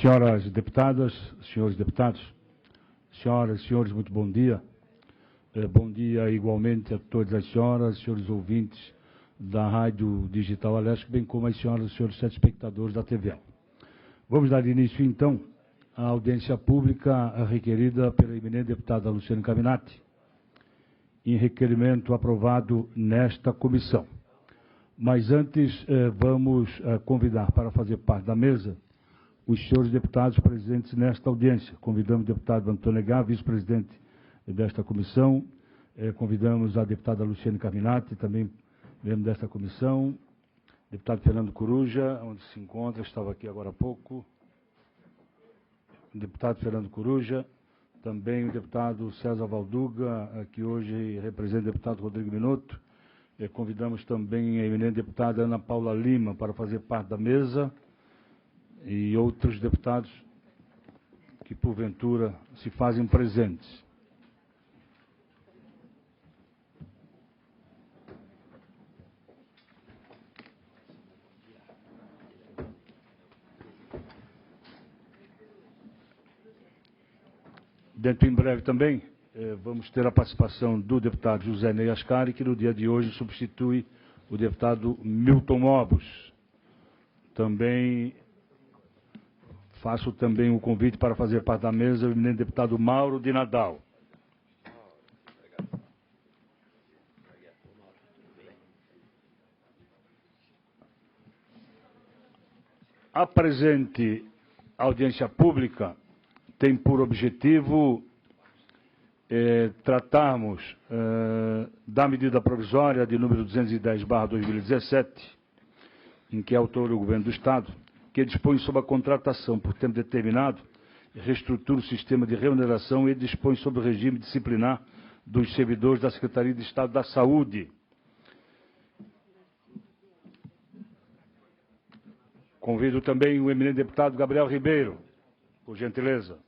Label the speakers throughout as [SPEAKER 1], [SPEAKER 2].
[SPEAKER 1] Senhoras deputadas, senhores deputados, senhoras e senhores, muito bom dia. Bom dia igualmente a todas as senhoras e senhores ouvintes da Rádio Digital Alesc, bem como as senhoras e senhores telespectadores da TVL. Vamos dar início, então, à audiência pública requerida pela eminente deputada Luciane Caminati, em requerimento aprovado nesta comissão. Mas antes, vamos convidar para fazer parte da mesa os senhores deputados presentes nesta audiência. Convidamos o deputado Antônio Aguiar, vice-presidente desta comissão. Convidamos a deputada Luciane Caminati, também membro desta comissão. Deputado Fernando Coruja, onde se encontra, estava aqui agora há pouco. O deputado Fernando Coruja. Também o deputado César Valduga, que hoje representa o deputado Rodrigo Minotto. Convidamos também a eminente deputada Ana Paula Lima para fazer parte da mesa e outros deputados que, porventura, se fazem presentes. Dentro em breve também, vamos ter a participação do deputado José Ney Ascari, que no dia de hoje substitui o deputado Milton Mobos. Também faço também o convite para fazer parte da mesa o eminente deputado Mauro de Nadal. A presente audiência pública tem por objetivo tratarmos da medida provisória de número 210/2017, em que é autor o Governo do Estado, que dispõe sobre a contratação por tempo determinado, reestrutura o sistema de remuneração e dispõe sobre o regime disciplinar dos servidores da Secretaria de Estado da Saúde. Convido também o eminente deputado Gabriel Ribeiro, por gentileza.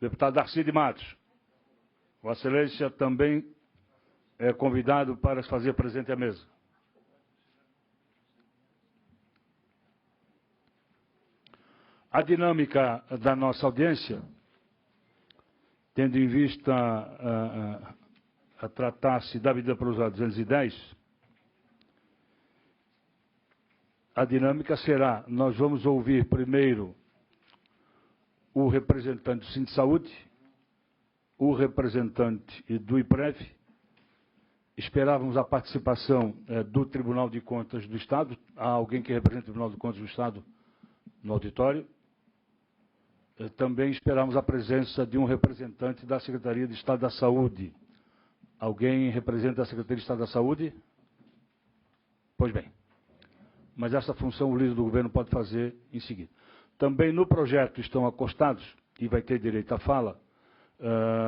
[SPEAKER 1] Deputado Darcy de Matos, Vossa Excelência também é convidado para se fazer presente à mesa. A dinâmica da nossa audiência, tendo em vista a tratar-se da medida provisória 210, a dinâmica será: nós vamos ouvir primeiro o representante do Sindicato de Saúde, o representante do IPREV. Esperávamos a participação do Tribunal de Contas do Estado. Há alguém que representa o Tribunal de Contas do Estado no auditório. Também esperamos a presença de um representante da Secretaria de Estado da Saúde. Alguém representa a Secretaria de Estado da Saúde? Pois bem. Mas essa função o líder do governo pode fazer em seguida. Também no projeto estão acostados, e vai ter direito à fala,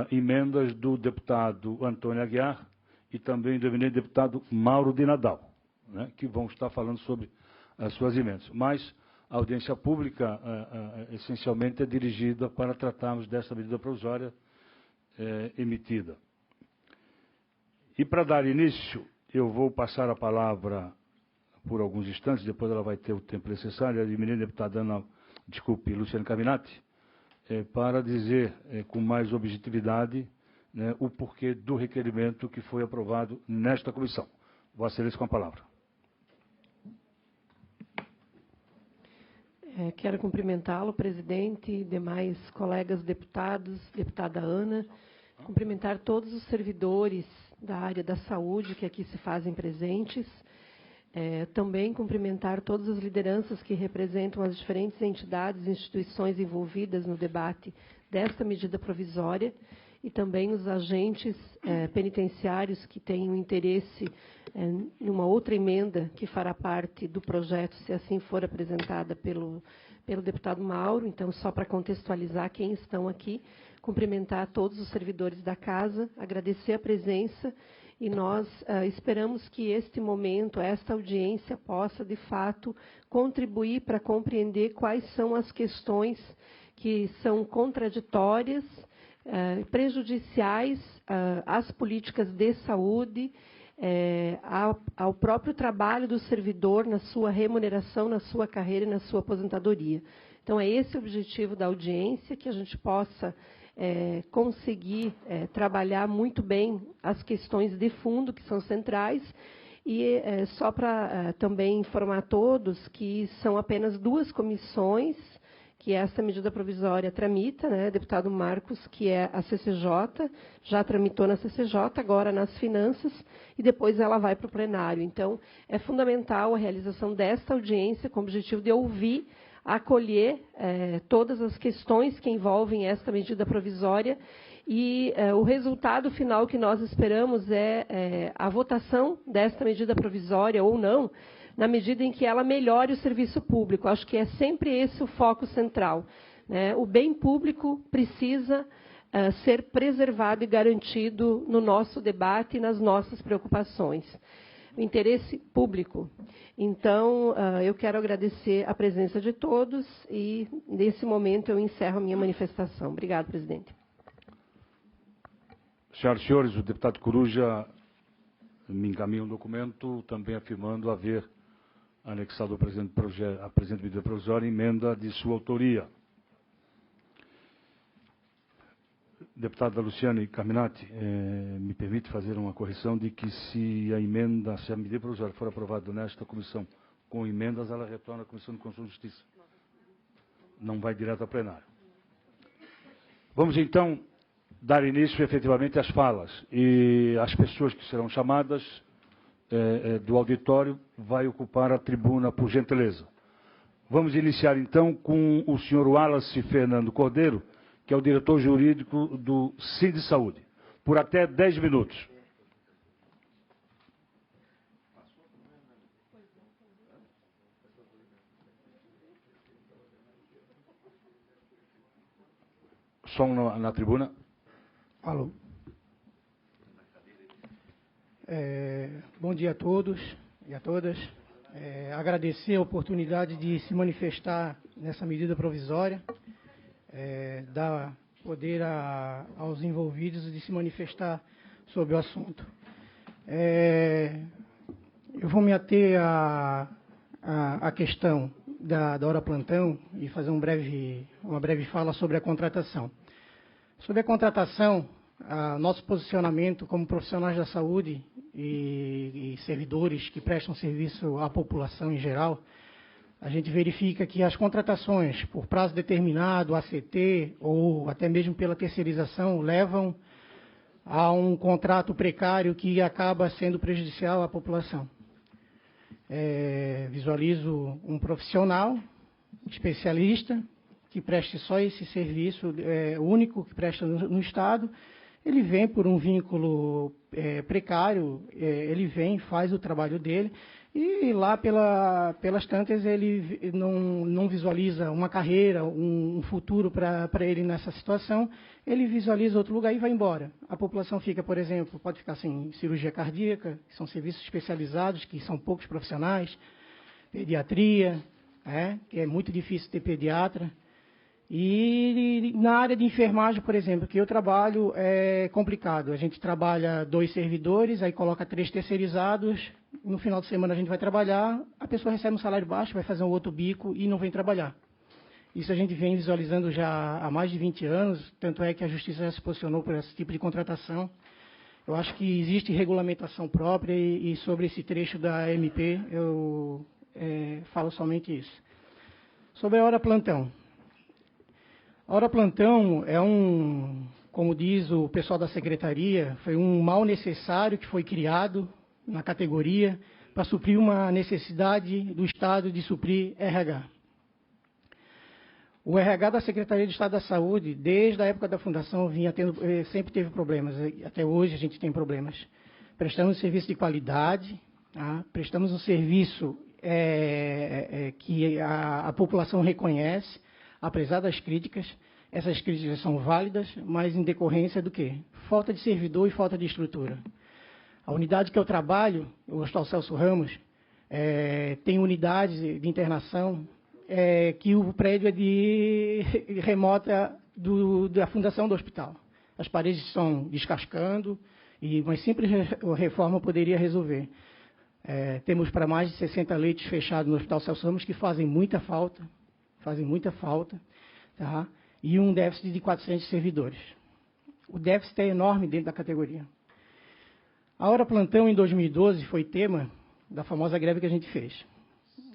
[SPEAKER 1] emendas do deputado Antônio Aguiar e também do eminente deputado Mauro de Nadal, né, que vão estar falando sobre as suas emendas. Mas a audiência pública, essencialmente, é dirigida para tratarmos dessa medida provisória emitida. E para dar início, eu vou passar a palavra por alguns instantes, depois ela vai ter o tempo necessário, a eminente deputada Luciane Caminati, para dizer com mais objetividade, né, o porquê do requerimento que foi aprovado nesta comissão. Vossa Excelência, com a palavra.
[SPEAKER 2] Quero cumprimentá-lo, presidente, e demais colegas deputados, deputada Ana, cumprimentar todos os servidores da área da saúde que aqui se fazem presentes, também cumprimentar todas as lideranças que representam as diferentes entidades e instituições envolvidas no debate desta medida provisória e também os agentes penitenciários que têm um interesse em uma outra emenda que fará parte do projeto, se assim for apresentada pelo deputado Mauro. Então, só para contextualizar quem estão aqui, cumprimentar todos os servidores da casa, agradecer a presença. E nós esperamos que este momento, esta audiência, possa, de fato, contribuir para compreender quais são as questões que são contraditórias prejudiciais às políticas de saúde, ao próprio trabalho do servidor na sua remuneração, na sua carreira e na sua aposentadoria. Então, é esse o objetivo da audiência, que a gente possa conseguir trabalhar muito bem as questões de fundo, que são centrais, e só para também informar a todos que são apenas 2 comissões que essa medida provisória tramita, né, deputado Marcos, que é a CCJ, já tramitou na CCJ, agora nas finanças, e depois ela vai para o plenário. Então, é fundamental a realização desta audiência com o objetivo de ouvir, acolher todas as questões que envolvem esta medida provisória, e o resultado final que nós esperamos é a votação desta medida provisória ou não, na medida em que ela melhore o serviço público. Acho que é sempre esse o foco central, né? O bem público precisa ser preservado e garantido no nosso debate e nas nossas preocupações. O interesse público. Então, eu quero agradecer a presença de todos e, nesse momento, eu encerro a minha manifestação. Obrigado, presidente.
[SPEAKER 1] Senhoras e senhores, o deputado Coruja me encaminha um documento também afirmando haver anexado ao presente medida provisória emenda de sua autoria. Deputada Luciane Carminati, me permite fazer uma correção de que se a medida provisória for aprovada nesta comissão com emendas, ela retorna à Comissão de Constituição e Justiça. Não vai direto ao plenário. Vamos, então, dar início, efetivamente, às falas. E as pessoas que serão chamadas do auditório vai ocupar a tribuna, por gentileza. Vamos iniciar, então, com o senhor Wallace Fernando Cordeiro, que é o diretor jurídico do Sinde Saúde, por até 10 minutos. Som na tribuna.
[SPEAKER 3] Alô. Bom dia a todos e a todas. Agradecer a oportunidade de se manifestar nessa medida provisória, dar poder aos envolvidos de se manifestar sobre o assunto. Eu vou me ater à questão da hora plantão e fazer uma breve fala sobre a contratação. Sobre a contratação, nosso posicionamento como profissionais da saúde e servidores que prestam serviço à população em geral, a gente verifica que as contratações por prazo determinado, ACT, ou até mesmo pela terceirização, levam a um contrato precário que acaba sendo prejudicial à população. Visualizo um profissional, especialista, que preste só esse serviço único que presta no Estado. Ele vem por um vínculo precário, ele vem, faz o trabalho dele, e lá pelas tantas ele não visualiza uma carreira, um futuro para ele nessa situação, ele visualiza outro lugar e vai embora. A população fica, por exemplo, pode ficar sem cirurgia cardíaca, que são serviços especializados, que são poucos profissionais, pediatria, que é muito difícil ter pediatra. E na área de enfermagem, por exemplo, que eu trabalho, é complicado. A gente trabalha 2 servidores, aí coloca 3 terceirizados, no final de semana a gente vai trabalhar, a pessoa recebe um salário baixo, vai fazer um outro bico e não vem trabalhar. Isso a gente vem visualizando já há mais de 20 anos, tanto é que a Justiça já se posicionou por esse tipo de contratação. Eu acho que existe regulamentação própria e sobre esse trecho da MP eu falo somente isso. Sobre a hora plantão. A hora plantão é como diz o pessoal da secretaria, foi um mal necessário que foi criado na categoria para suprir uma necessidade do Estado de suprir RH. O RH da Secretaria de Estado da Saúde, desde a época da fundação, sempre teve problemas, até hoje a gente tem problemas. Prestamos um serviço de qualidade, prestamos um serviço que a população reconhece, apesar das críticas. Essas críticas são válidas, mas em decorrência do quê? Falta de servidor e falta de estrutura. A unidade que eu trabalho, o Hospital Celso Ramos, tem unidades de internação que o prédio é remota da fundação do hospital. as paredes estão descascando, e uma simples reforma poderia resolver. Temos para mais de 60 leitos fechados no Hospital Celso Ramos que fazem muita falta, tá? E um déficit de 400 servidores. O déficit é enorme dentro da categoria. A hora plantão em 2012 foi tema da famosa greve que a gente fez.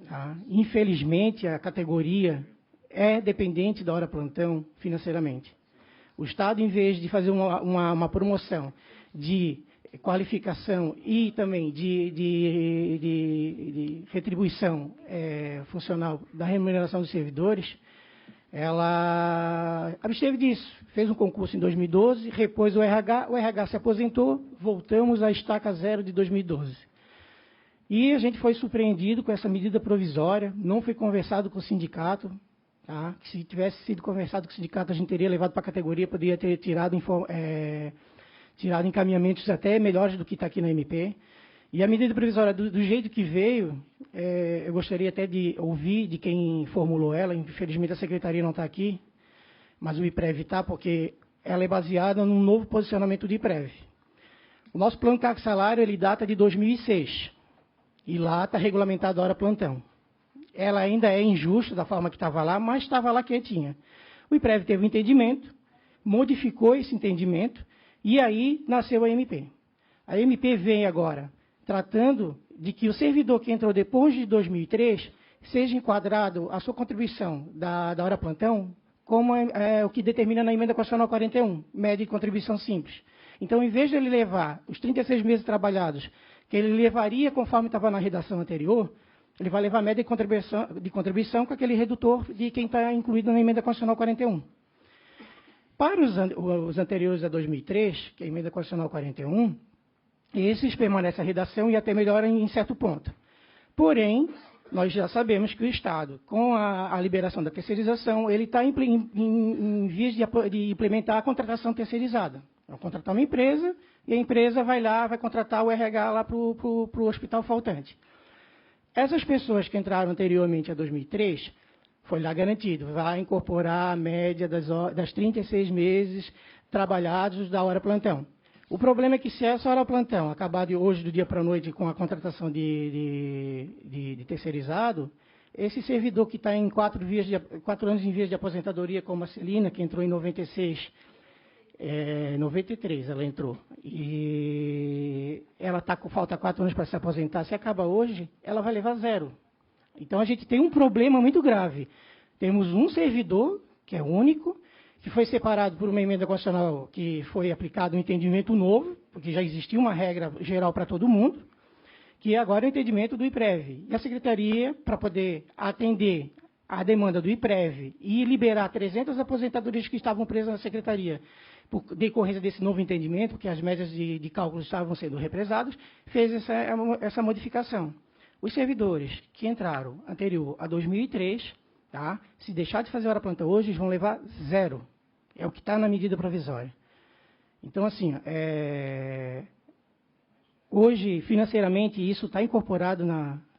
[SPEAKER 3] Tá? Infelizmente, a categoria é dependente da hora plantão financeiramente. O Estado, em vez de fazer uma promoção de qualificação e também de retribuição funcional da remuneração dos servidores, ela absteve disso. Fez um concurso em 2012, repôs o RH se aposentou, voltamos à estaca zero de 2012. E a gente foi surpreendido com essa medida provisória, não foi conversado com o sindicato, tá? Se tivesse sido conversado com o sindicato, a gente teria levado para a categoria, poderia ter tirado encaminhamentos até melhores do que está aqui na MP. E a medida provisória, do jeito que veio, eu gostaria até de ouvir de quem formulou ela, infelizmente a secretaria não está aqui, mas o IPREV está, porque ela é baseada num novo posicionamento do IPREV. O nosso plano cargo salário, ele data de 2006, e lá está regulamentado a hora plantão. Ela ainda é injusta da forma que estava lá, mas estava lá quietinha. O IPREV teve um entendimento, modificou esse entendimento, e aí nasceu a MP. A MP vem agora tratando de que o servidor que entrou depois de 2003 seja enquadrado a sua contribuição da hora plantão como o que determina na emenda constitucional 41, média de contribuição simples. Então, em vez de ele levar os 36 meses trabalhados, que ele levaria conforme estava na redação anterior, ele vai levar a média de contribuição com aquele redutor de quem está incluído na emenda constitucional 41. Para os anteriores a 2003, que é a emenda constitucional 41, esses permanecem a redação e até melhoram em certo ponto. Porém, nós já sabemos que o Estado, com a liberação da terceirização, ele está em vias de implementar a contratação terceirizada. Vai contratar uma empresa e a empresa vai lá, vai contratar o RH lá para o hospital faltante. Essas pessoas que entraram anteriormente a 2003, foi lá garantido, vai incorporar a média das 36 meses trabalhados da hora plantão. O problema é que se essa hora plantão acabar de hoje, do dia para a noite, com a contratação de terceirizado, esse servidor que está em 4 anos em vias de aposentadoria, como a Celina, que entrou em 93 ela entrou, e ela está com falta 4 anos para se aposentar, se acaba hoje, ela vai levar 0. Então, a gente tem um problema muito grave. Temos um servidor, que é único, que foi separado por uma emenda constitucional que foi aplicado um entendimento novo, porque já existia uma regra geral para todo mundo, que agora é o entendimento do IPREV. E a Secretaria, para poder atender a demanda do IPREV e liberar 300 aposentadorias que estavam presas na Secretaria, por decorrência desse novo entendimento, porque as médias de cálculo estavam sendo represadas, fez essa modificação. Os servidores que entraram anterior a 2003, tá, se deixar de fazer hora plantão hoje, eles vão levar 0. É o que está na medida provisória. Então, assim, hoje, financeiramente, isso está incorporado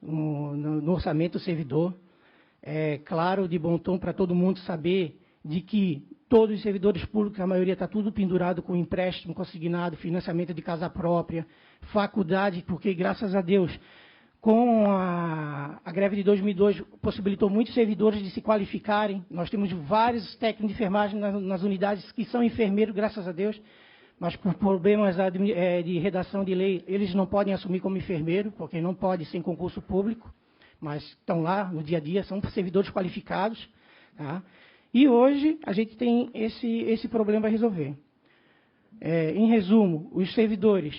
[SPEAKER 3] no orçamento do servidor. É claro, de bom tom para todo mundo saber de que todos os servidores públicos, a maioria está tudo pendurado com empréstimo consignado, financiamento de casa própria, faculdade, porque, graças a Deus, com a greve de 2002, possibilitou muitos servidores de se qualificarem. Nós temos vários técnicos de enfermagem nas unidades que são enfermeiros, graças a Deus, mas por problemas de redação de lei, eles não podem assumir como enfermeiro, porque não pode sem concurso público, mas estão lá no dia a dia, são servidores qualificados. Tá? E hoje a gente tem esse problema para resolver. Em resumo, os servidores,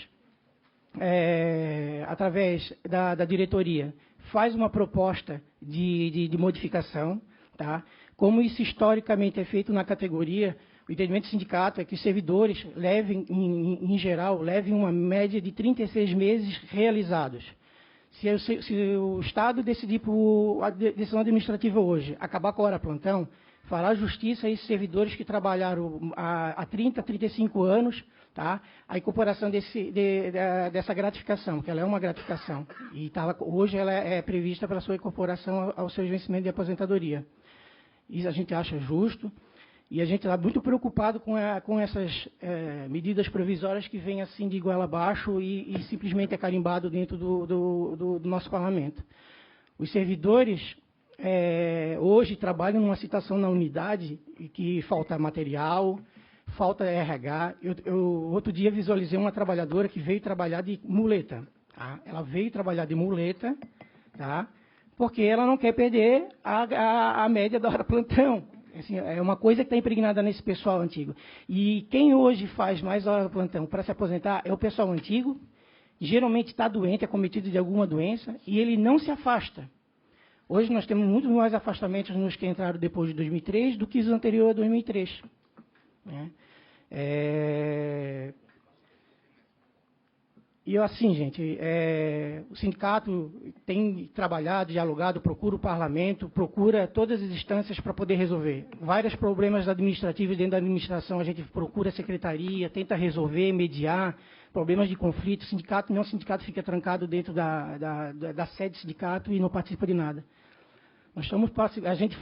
[SPEAKER 3] através da diretoria, faz uma proposta de modificação, tá? Como isso historicamente é feito na categoria, o entendimento do sindicato é que os servidores levem, em geral, levem uma média de 36 meses realizados. Se o Estado decidir por a decisão administrativa hoje, acabar com a hora plantão, fará justiça a esses servidores que trabalharam há 30, 35 anos, tá? A incorporação dessa gratificação, que ela é uma gratificação, e hoje ela é prevista para a sua incorporação ao seu vencimento de aposentadoria. Isso a gente acha justo. E a gente está muito preocupado com essas medidas provisórias que vêm assim de goela abaixo e simplesmente é carimbado dentro do nosso parlamento. Os servidores hoje trabalham numa situação na unidade que falta material, falta RH. Outro dia visualizei uma trabalhadora que veio trabalhar de muleta. Tá? Ela veio trabalhar de muleta, tá? Porque ela não quer perder a média da hora plantão. Assim, é uma coisa que está impregnada nesse pessoal antigo. E quem hoje faz mais hora plantão para se aposentar é o pessoal antigo, geralmente está doente, acometido de alguma doença, e ele não se afasta. Hoje nós temos muito mais afastamentos nos que entraram depois de 2003 do que os anteriores a 2003. Né? E assim, gente, o sindicato tem trabalhado, dialogado, procura o parlamento, procura todas as instâncias para poder resolver. Vários problemas administrativos dentro da administração, a gente procura a secretaria, tenta resolver, mediar, problemas de conflito. O sindicato, nenhum sindicato fica trancado dentro da sede do sindicato e não participa de nada. A gente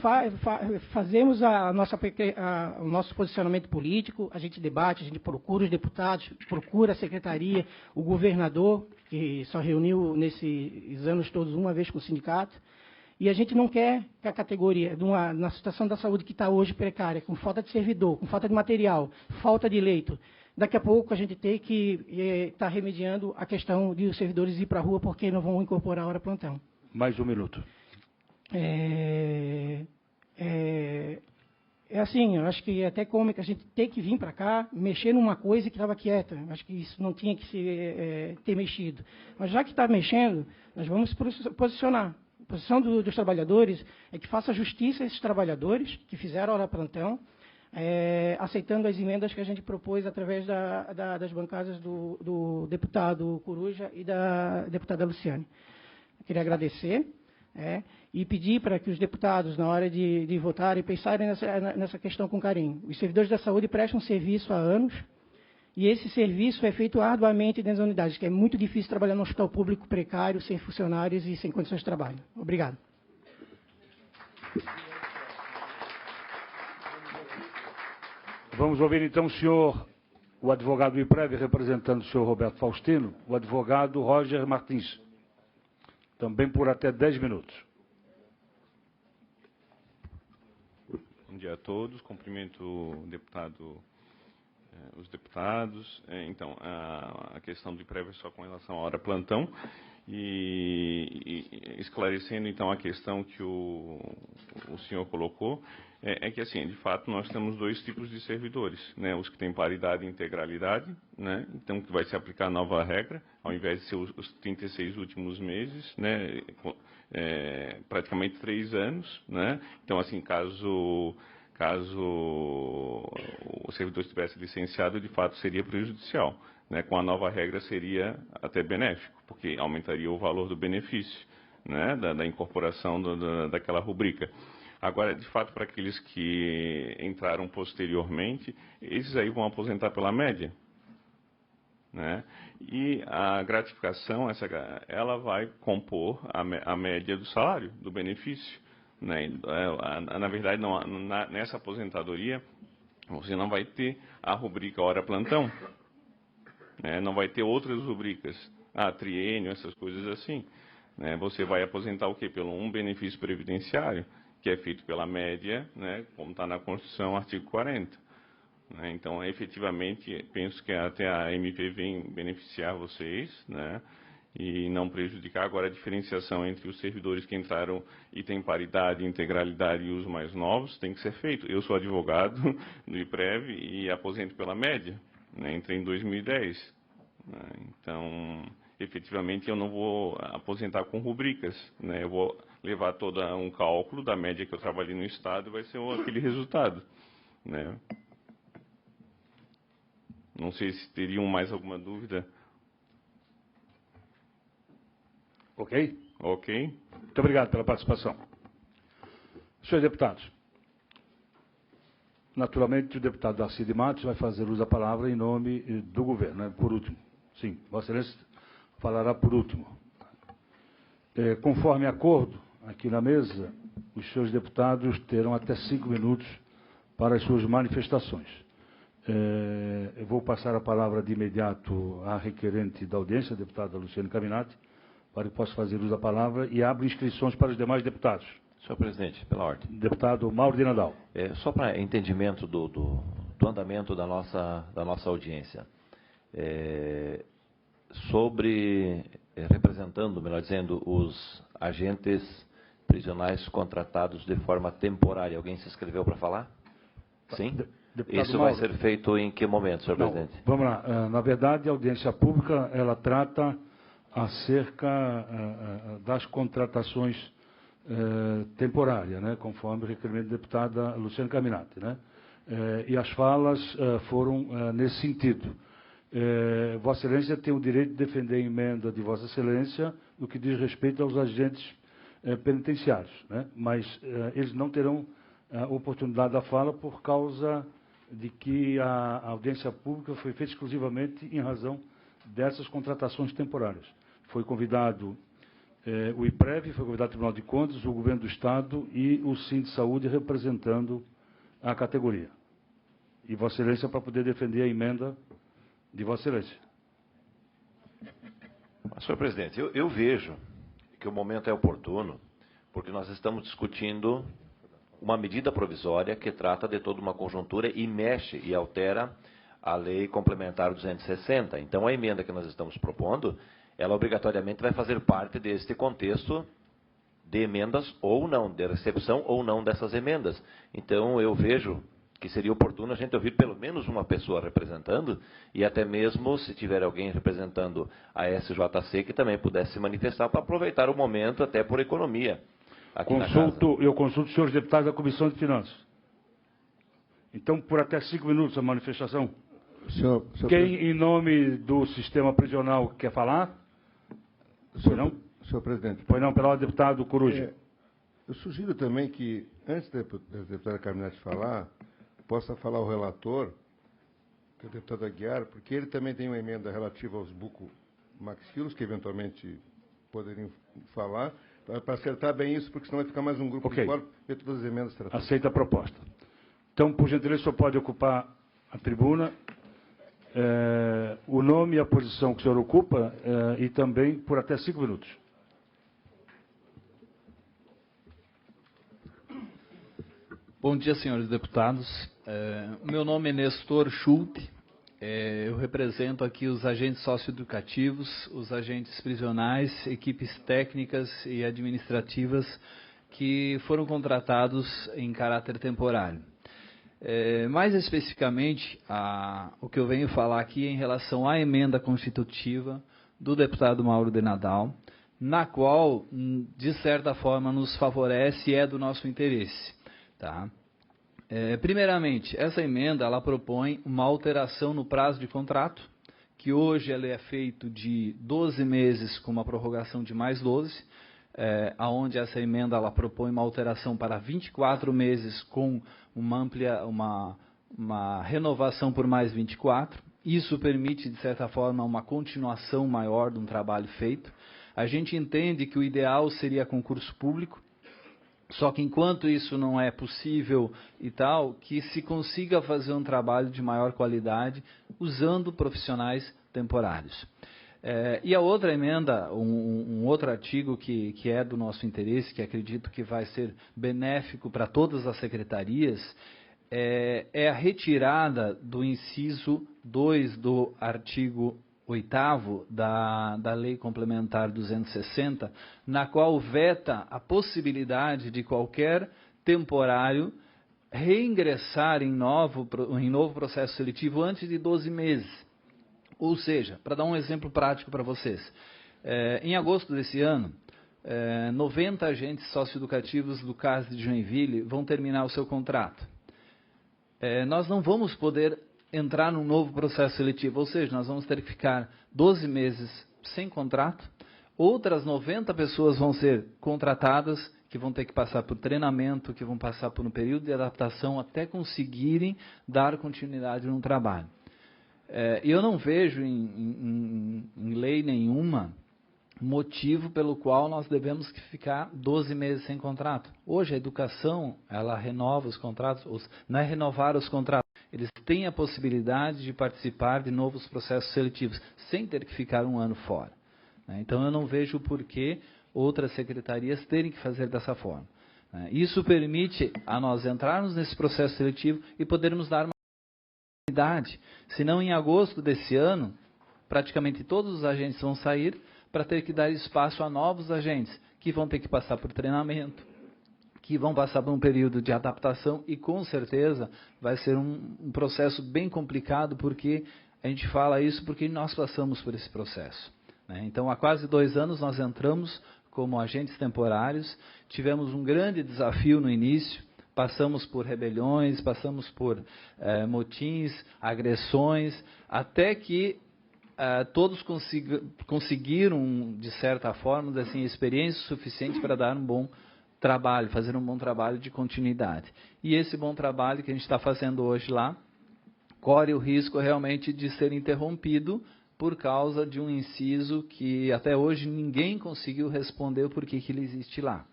[SPEAKER 3] fazemos o nosso posicionamento político, a gente debate, a gente procura os deputados, procura a secretaria, o governador, que só reuniu nesses anos todos uma vez com o sindicato, e a gente não quer que a categoria, na situação da saúde que está hoje precária, com falta de servidor, com falta de material, falta de leito, daqui a pouco a gente tem que estar remediando a questão de os servidores ir para a rua porque não vão incorporar a hora plantão.
[SPEAKER 1] Mais um minuto.
[SPEAKER 3] Assim, eu acho que é até cômico a gente ter que vir para cá, mexer numa coisa que estava quieta. Acho que isso não tinha que ter mexido. Mas já que está mexendo, nós vamos posicionar. A posição dos trabalhadores é que faça justiça a esses trabalhadores que fizeram hora plantão, aceitando as emendas que a gente propôs através das bancadas do deputado Coruja e da deputada Luciane. Eu queria agradecer. E pedir para que os deputados, na hora de votarem, pensarem nessa questão com carinho. Os servidores da saúde prestam serviço há anos, e esse serviço é feito arduamente dentro das unidades, que é muito difícil trabalhar no hospital público precário, sem funcionários e sem condições de trabalho. Obrigado.
[SPEAKER 1] Vamos ouvir então o advogado do IPREV, representando o senhor Roberto Faustino, o advogado Roger Martins. Também por até 10 minutos.
[SPEAKER 4] Bom dia a todos. Cumprimento os deputados. Então, a questão do IPREV é só com relação à hora plantão. E esclarecendo, então, a questão que o senhor colocou, é que, assim, de fato, nós temos dois tipos de servidores, né? Os que têm paridade e integralidade, né? Então, que vai se aplicar a nova regra, ao invés de ser os 36 últimos meses, né? Praticamente 3 anos, né? Então, assim, caso o servidor estivesse licenciado, de fato, seria prejudicial. Né? Com a nova regra seria até benéfico, porque aumentaria o valor do benefício, né? da incorporação daquela rubrica. Agora, de fato, para aqueles que entraram posteriormente, esses aí vão aposentar pela média. Né? E a gratificação, ela vai compor a média do salário, do benefício. Né? Na verdade, nessa aposentadoria, você não vai ter a rubrica hora plantão. Né? Não vai ter outras rubricas, triênio, essas coisas assim. Né? Você vai aposentar o quê? Pelo um benefício previdenciário, que é feito pela média, né? Como está na Constituição, artigo 40. Né? Então, efetivamente, penso que até a MP vem beneficiar vocês, né? E não prejudicar. Agora, a diferenciação entre os servidores que entraram e têm paridade, integralidade e os mais novos tem que ser feito. Eu sou advogado do IPREV e aposento pela média. Né, entrei em 2010. Né, então, efetivamente, eu não vou aposentar com rubricas. Né, eu vou levar todo um cálculo da média que eu trabalhei no Estado e vai ser aquele resultado. Né. Não sei se teriam mais alguma dúvida.
[SPEAKER 1] Ok?
[SPEAKER 4] Ok.
[SPEAKER 1] Muito obrigado pela participação. Senhores deputados, naturalmente o deputado Darcy de Matos vai fazer uso da palavra em nome do governo, né? Por último. Sim, Vossa Excelência falará por último. Conforme acordo, aqui na mesa, os senhores deputados terão até 5 minutos para as suas manifestações. Eu vou passar a palavra de imediato à requerente da audiência, a deputada Luciane Caminati, para que possa fazer uso da palavra e abro inscrições para os demais deputados.
[SPEAKER 5] Senhor presidente, pela ordem.
[SPEAKER 1] Deputado Mauro de Nadal.
[SPEAKER 5] Só para entendimento do andamento da nossa audiência. Representando, melhor dizendo, os agentes prisionais contratados de forma temporária. Alguém se inscreveu para falar? Sim? Isso Mauro. Vai ser feito em que momento, senhor presidente?
[SPEAKER 1] Vamos lá. Na verdade, a audiência pública, ela trata acerca das contratações temporárias, né, conforme o requerimento da deputada Luciane Caminati, né? E as falas foram nesse sentido. Vossa Excelência tem o direito de defender a emenda de Vossa Excelência no que diz respeito aos agentes penitenciários, né? Mas eles não terão oportunidade da fala por causa de que a audiência pública foi feita exclusivamente em razão dessas contratações temporárias. Foi convidado o IPREV, foi convidado o Tribunal de Contas, o Governo do Estado e o Sim de Saúde representando a categoria. E Vossa Excelência para poder defender a emenda de Vossa Excelência.
[SPEAKER 5] Senhor presidente, eu vejo que o momento é oportuno, porque nós estamos discutindo uma medida provisória que trata de toda uma conjuntura e mexe e altera a Lei Complementar 260. Então, a emenda que nós estamos propondo, ela obrigatoriamente vai fazer parte deste contexto de emendas ou não, de recepção ou não dessas emendas. Então, eu vejo que seria oportuno a gente ouvir pelo menos uma pessoa representando, e até mesmo, se tiver alguém representando a SJC, que também pudesse se manifestar para aproveitar o momento, até por economia.
[SPEAKER 1] Eu consulto os senhores deputados da Comissão de Finanças. Então, por até 5 minutos a manifestação. Quem, em nome do sistema prisional, quer falar?
[SPEAKER 6] Senhor presidente.
[SPEAKER 1] Pois não, pela ordem, deputado Coruja.
[SPEAKER 6] Eu sugiro também que, antes da deputada Caminati falar, possa falar o relator, que é o deputado Aguiar, porque ele também tem uma emenda relativa aos bucomaxilos, que eventualmente poderiam falar, para acertar bem isso, porque senão vai ficar mais um grupo de fora, ver todas as emendas tratadas.
[SPEAKER 1] Aceita a proposta. Então, por gentileza, o senhor pode ocupar a tribuna, o nome e a posição que o senhor ocupa, e também por até 5 minutos.
[SPEAKER 7] Bom dia, senhores deputados. Meu nome é Nestor Schulte. Eu represento aqui os agentes socioeducativos, os agentes prisionais, equipes técnicas e administrativas que foram contratados em caráter temporário. Mais especificamente, o que eu venho falar aqui é em relação à emenda constitutiva do deputado Mauro de Nadal, na qual, de certa forma, nos favorece e é do nosso interesse. Tá? Primeiramente, essa emenda ela propõe uma alteração no prazo de contrato, que hoje ele é feito de 12 meses com uma prorrogação de mais 12, aonde essa emenda ela propõe uma alteração para 24 meses com uma renovação por mais 24. Isso permite, de certa forma, uma continuação maior de um trabalho feito. A gente entende que o ideal seria concurso público, só que enquanto isso não é possível e tal, que se consiga fazer um trabalho de maior qualidade usando profissionais temporários. E a outra emenda, um outro artigo que é do nosso interesse, que acredito que vai ser benéfico para todas as secretarias, é a retirada do inciso 2 do artigo 8º da Lei Complementar 260, na qual veta a possibilidade de qualquer temporário reingressar em novo processo seletivo antes de 12 meses. Ou seja, para dar um exemplo prático para vocês, em agosto desse ano, 90 agentes socioeducativos do CAS de Joinville vão terminar o seu contrato. Nós não vamos poder entrar num novo processo seletivo, ou seja, nós vamos ter que ficar 12 meses sem contrato, outras 90 pessoas vão ser contratadas, que vão ter que passar por treinamento, que vão passar por um período de adaptação até conseguirem dar continuidade no trabalho. Eu não vejo em lei nenhuma motivo pelo qual nós devemos ficar 12 meses sem contrato. Hoje a educação, ela renova os contratos, não é renovar os contratos, eles têm a possibilidade de participar de novos processos seletivos, sem ter que ficar um ano fora. Então eu não vejo por que outras secretarias terem que fazer dessa forma. Isso permite a nós entrarmos nesse processo seletivo e podermos dar uma oportunidade. Senão, em agosto desse ano, praticamente todos os agentes vão sair para ter que dar espaço a novos agentes, que vão ter que passar por treinamento, que vão passar por um período de adaptação e, com certeza, vai ser um processo bem complicado, porque a gente fala isso porque nós passamos por esse processo. Então, há quase 2 anos, nós entramos como agentes temporários, tivemos um grande desafio no início, passamos por rebeliões, passamos por motins, agressões, até que todos conseguiram, de certa forma, assim, experiência suficiente para dar um bom trabalho, fazer um bom trabalho de continuidade. E esse bom trabalho que a gente está fazendo hoje lá, corre o risco realmente de ser interrompido por causa de um inciso que até hoje ninguém conseguiu responder o porquê que ele existe lá.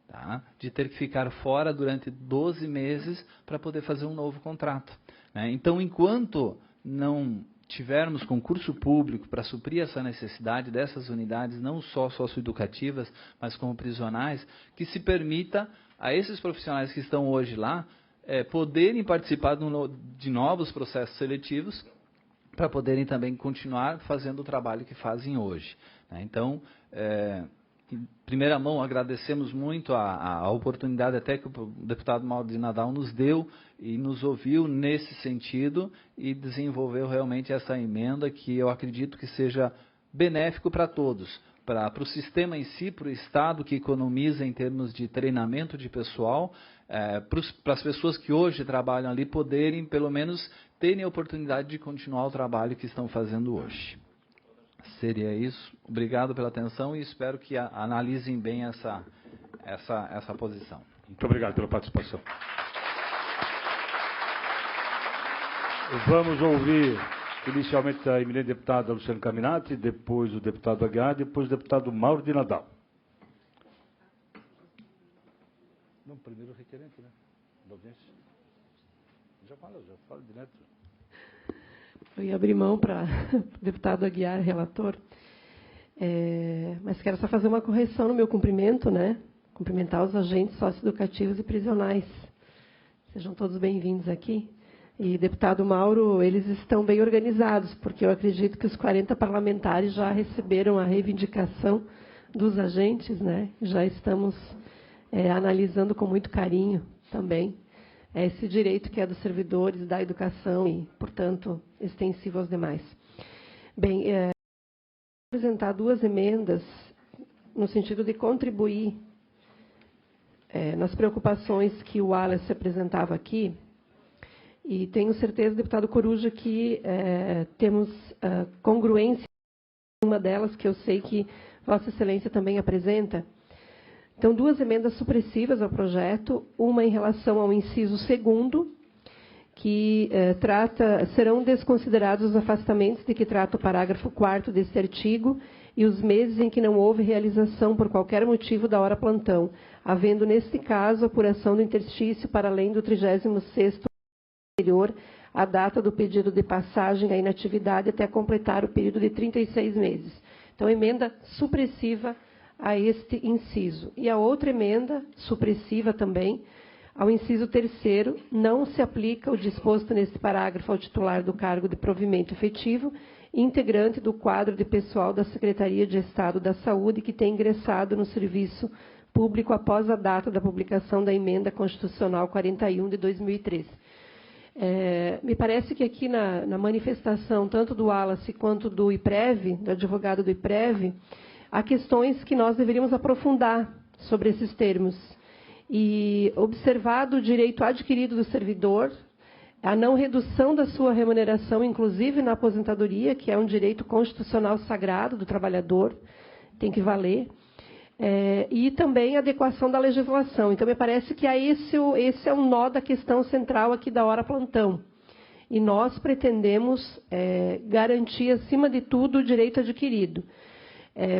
[SPEAKER 7] Tá? De ter que ficar fora durante 12 meses para poder fazer um novo contrato. Então, enquanto não tivermos concurso público para suprir essa necessidade dessas unidades, não só socioeducativas, mas como prisionais, que se permita a esses profissionais que estão hoje lá poderem participar de novos processos seletivos, para poderem também continuar fazendo o trabalho que fazem hoje. Então, em primeira mão, agradecemos muito a oportunidade até que o deputado Mauro de Nadal nos deu e nos ouviu nesse sentido e desenvolveu realmente essa emenda que eu acredito que seja benéfico para todos, para o sistema em si, para o Estado que economiza em termos de treinamento de pessoal, para as pessoas que hoje trabalham ali poderem, pelo menos, terem a oportunidade de continuar o trabalho que estão fazendo hoje. Seria isso. Obrigado pela atenção e espero que analisem bem essa posição.
[SPEAKER 1] Muito obrigado pela participação. Vamos ouvir inicialmente a eminente deputada Luciana Caminati, depois o deputado Aguiar, depois o deputado Mauro de Nadal. Não, primeiro o requerente, né? Da audiência. Já fala direto.
[SPEAKER 2] Eu ia abrir mão para o deputado Aguiar, relator, mas quero só fazer uma correção no meu cumprimento, né? Cumprimentar os agentes socioeducativos e prisionais. Sejam todos bem-vindos aqui. E, deputado Mauro, eles estão bem organizados, porque eu acredito que os 40 parlamentares já receberam a reivindicação dos agentes, né? Já estamos analisando com muito carinho também esse direito que é dos servidores da educação e, portanto, extensivo aos demais. Bem, vou apresentar 2 emendas no sentido de contribuir nas preocupações que o Wallace apresentava aqui, e tenho certeza, deputado Coruja, que temos congruência em uma delas, que eu sei que Vossa Excelência também apresenta. Então, 2 emendas supressivas ao projeto, uma em relação ao inciso 2º, que serão desconsiderados os afastamentos de que trata o parágrafo 4º deste artigo e os meses em que não houve realização por qualquer motivo da hora plantão, havendo, neste caso, apuração do interstício para além do 36º anterior à data do pedido de passagem à inatividade até completar o período de 36 meses. Então, emenda supressiva a este inciso. E a outra emenda, supressiva também, ao inciso 3º, não se aplica o disposto neste parágrafo ao titular do cargo de provimento efetivo, integrante do quadro de pessoal da Secretaria de Estado da Saúde que tem ingressado no serviço público após a data da publicação da emenda constitucional 41 de 2003. Me parece que aqui na manifestação, tanto do Wallace quanto do IPREV, do advogado do IPREV, há questões que nós deveríamos aprofundar sobre esses termos. E, observado o direito adquirido do servidor, a não redução da sua remuneração, inclusive na aposentadoria, que é um direito constitucional sagrado do trabalhador, tem que valer, e também a adequação da legislação. Então, me parece que esse é um nó da questão central aqui da hora plantão. E nós pretendemos garantir, acima de tudo, o direito adquirido.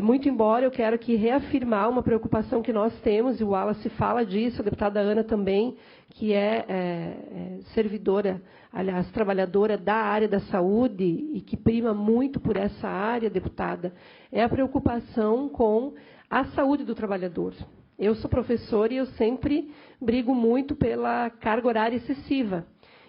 [SPEAKER 2] Muito embora eu quero aqui reafirmar uma preocupação que nós temos, e o Wallace fala disso, a deputada Ana também, que é servidora, aliás, trabalhadora da área da saúde e que prima muito por essa área, deputada, é a preocupação com a saúde do trabalhador. Eu sou professora e eu sempre brigo muito pela carga horária excessiva.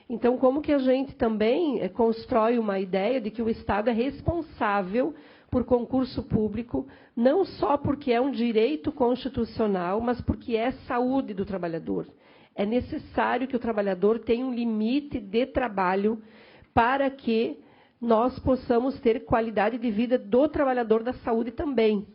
[SPEAKER 2] Então, como que a gente também constrói uma ideia de que o Estado é responsável por concurso público, não só porque é um direito constitucional, mas porque é saúde do trabalhador. É necessário que o trabalhador tenha um limite de trabalho para que nós possamos ter qualidade de vida do trabalhador da saúde também.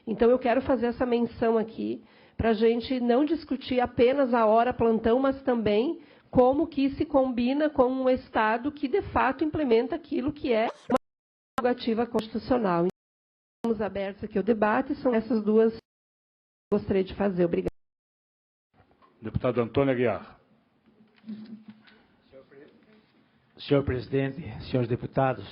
[SPEAKER 2] Então, eu quero fazer essa menção aqui, para a gente não discutir apenas a hora plantão, mas também como que se combina com um Estado que, de fato, implementa aquilo que é uma prerrogativa constitucional. Estamos abertos aqui ao debate, são essas duas que eu gostaria de fazer. Obrigada.
[SPEAKER 1] Deputado Antônio Aguiar.
[SPEAKER 8] Senhor presidente, senhores deputados,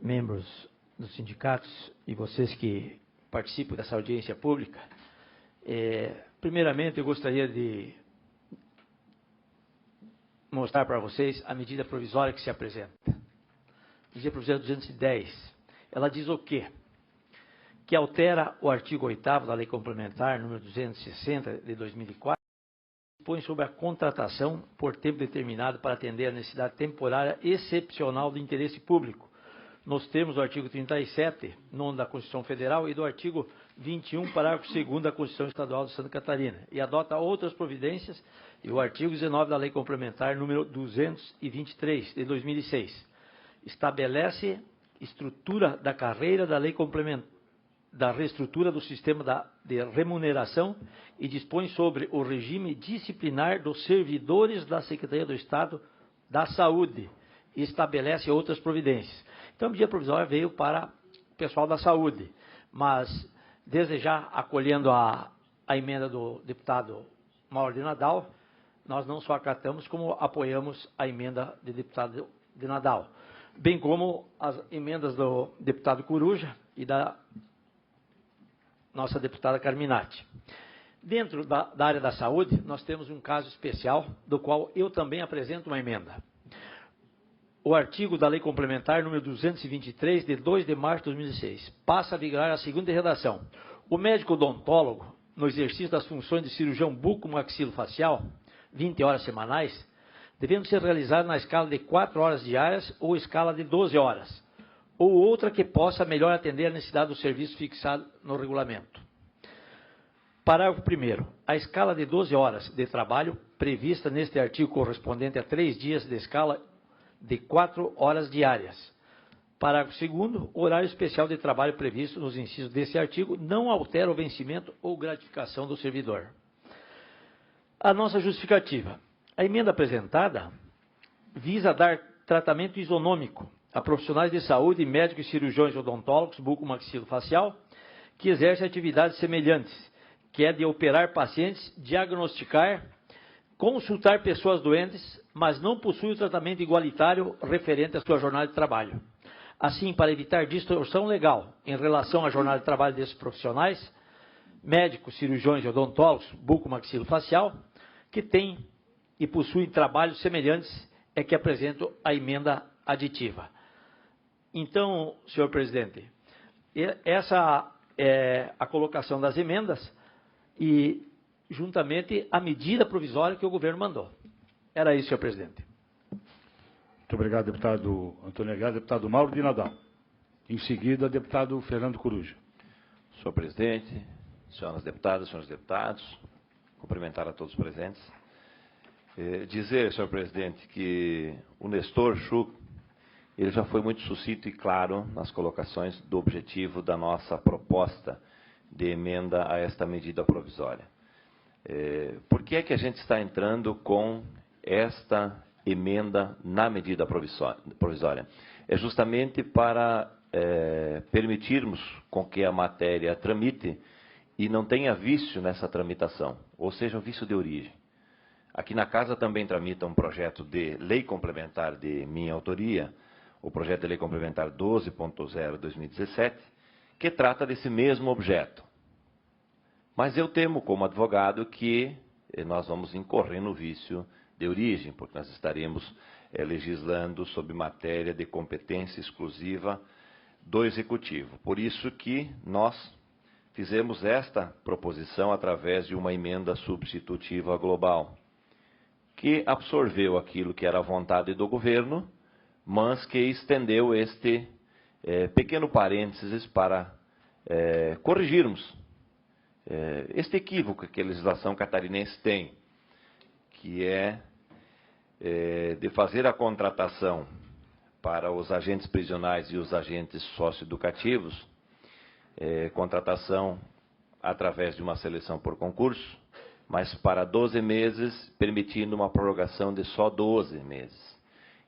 [SPEAKER 8] membros dos sindicatos e vocês que participam dessa audiência pública, primeiramente eu gostaria de mostrar para vocês a medida provisória que se apresenta. Medida provisória 210. Ela diz o quê? Que altera o artigo 8º da Lei Complementar, número 260, de 2004, que põe sobre a contratação por tempo determinado para atender a necessidade temporária excepcional de interesse público, nos termos do artigo 37, 9 da Constituição Federal, e do artigo 21, parágrafo 2º da Constituição Estadual de Santa Catarina, e adota outras providências, e o artigo 19 da Lei Complementar número 223, de 2006. Estabelece estrutura da carreira da Lei Complementar, da reestrutura do sistema de remuneração e dispõe sobre o regime disciplinar dos servidores da Secretaria do Estado da Saúde e estabelece outras providências. Então, a medida provisória veio para o pessoal da saúde, mas, desde já, acolhendo a emenda do deputado Mauro de Nadal, nós não só acatamos, como apoiamos a emenda do deputado de Nadal, bem como as emendas do deputado Coruja e da nossa deputada Carminati. Dentro da área da saúde, nós temos um caso especial, do qual eu também apresento uma emenda. O artigo da Lei Complementar número 223, de 2 de março de 2006, passa a vigorar a seguinte redação. O médico odontólogo, no exercício das funções de cirurgião buco-maxilofacial, 20 horas semanais, devendo ser realizado na escala de 4 horas diárias ou escala de 12 horas, ou outra que possa melhor atender a necessidade do serviço fixado no regulamento. Parágrafo 1º. A escala de 12 horas de trabalho prevista neste artigo correspondente a 3 dias de escala de 4 horas diárias. Parágrafo 2º. O horário especial de trabalho previsto nos incisos desse artigo não altera o vencimento ou gratificação do servidor. A nossa justificativa. A emenda apresentada visa dar tratamento isonômico a profissionais de saúde, médicos e cirurgiões odontólogos, bucomaxilofacial, que exercem atividades semelhantes, que é de operar pacientes, diagnosticar, consultar pessoas doentes, mas não possui o tratamento igualitário referente à sua jornada de trabalho. Assim, para evitar distorção legal em relação à jornada de trabalho desses profissionais, médicos, cirurgiões e odontólogos, bucomaxilofacial, que têm e possuem trabalhos semelhantes, é que apresento a emenda aditiva. Então, senhor presidente, essa é a colocação das emendas e, juntamente, a medida provisória que o governo mandou. Era isso, senhor presidente.
[SPEAKER 1] Muito obrigado, deputado Antônio Aguiar. Deputado Mauro de Nadal. Em seguida, deputado Fernando Coruja.
[SPEAKER 5] Senhor presidente, senhoras deputadas, senhores deputados, cumprimentar a todos os presentes. Dizer, senhor presidente, que o Nestor Schuch, ele já foi muito sucinto e claro nas colocações do objetivo da nossa proposta de emenda a esta medida provisória. Por que é que a gente está entrando com esta emenda na medida provisória? É justamente para permitirmos com que a matéria tramite e não tenha vício nessa tramitação, ou seja, um vício de origem. Aqui na casa também tramita um projeto de lei complementar de minha autoria, o projeto de lei complementar 12.0/2017, que trata desse mesmo objeto. Mas eu temo, como advogado, que nós vamos incorrer no vício de origem, porque nós estaremos legislando sobre matéria de competência exclusiva do Executivo. Por isso que nós fizemos esta proposição através de uma emenda substitutiva global, que absorveu aquilo que era a vontade do governo, mas que estendeu este pequeno parênteses para corrigirmos este equívoco que a legislação catarinense tem, que é de fazer a contratação para os agentes prisionais e os agentes socioeducativos, contratação através de uma seleção por concurso, mas para 12 meses, permitindo uma prorrogação de só 12 meses.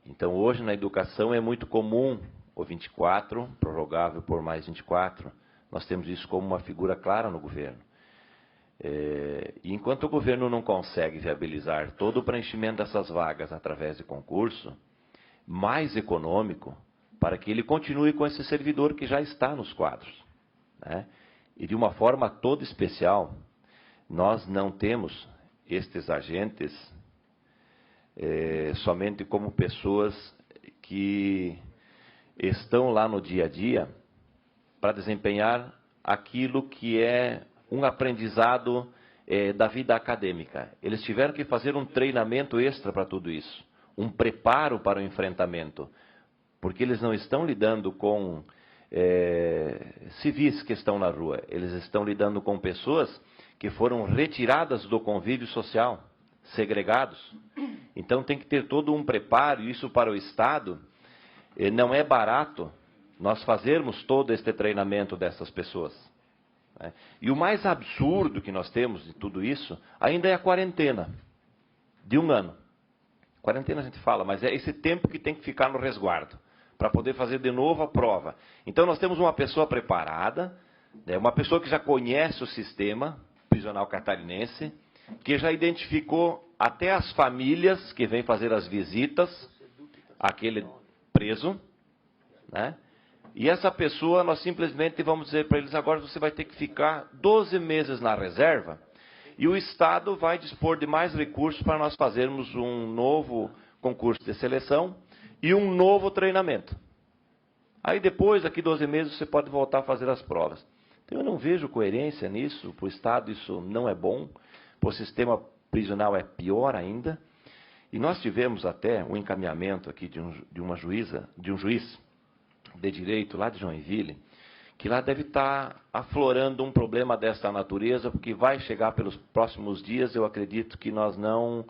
[SPEAKER 5] Então, hoje, na educação, é muito comum o 24, prorrogável por mais 24. Nós temos isso como uma figura clara no governo. E enquanto o governo não consegue viabilizar todo o preenchimento dessas vagas através de concurso, mais econômico, para que ele continue com esse servidor que já está nos quadros, né? E de uma forma toda especial, nós não temos estes agentes somente como pessoas que estão lá no dia a dia para desempenhar aquilo que é um aprendizado da vida acadêmica. Eles tiveram que fazer um treinamento extra para tudo isso, um preparo para o enfrentamento, porque eles não estão lidando com civis que estão na rua, eles estão lidando com pessoas que foram retiradas do convívio social, segregados. Então tem que ter todo um preparo, e isso para o Estado não é barato nós fazermos todo este treinamento dessas pessoas. E o mais absurdo que nós temos de tudo isso ainda é a quarentena de 1 ano. Quarentena a gente fala, mas é esse tempo que tem que ficar no resguardo para poder fazer de novo a prova. Então nós temos uma pessoa preparada, uma pessoa que já conhece o sistema prisional catarinense, que já identificou até as famílias que vêm fazer as visitas àquele preso, né? E essa pessoa, nós simplesmente vamos dizer para eles, agora você vai ter que ficar 12 meses na reserva, e o Estado vai dispor de mais recursos para nós fazermos um novo concurso de seleção e um novo treinamento. Aí depois, daqui 12 meses, você pode voltar a fazer as provas. Então eu não vejo coerência nisso, para o Estado isso não é bom, para o sistema prisional é pior ainda. E nós tivemos até um encaminhamento aqui de um juiz de direito lá de Joinville, que lá deve estar aflorando um problema desta natureza, porque vai chegar pelos próximos dias, eu acredito que nós não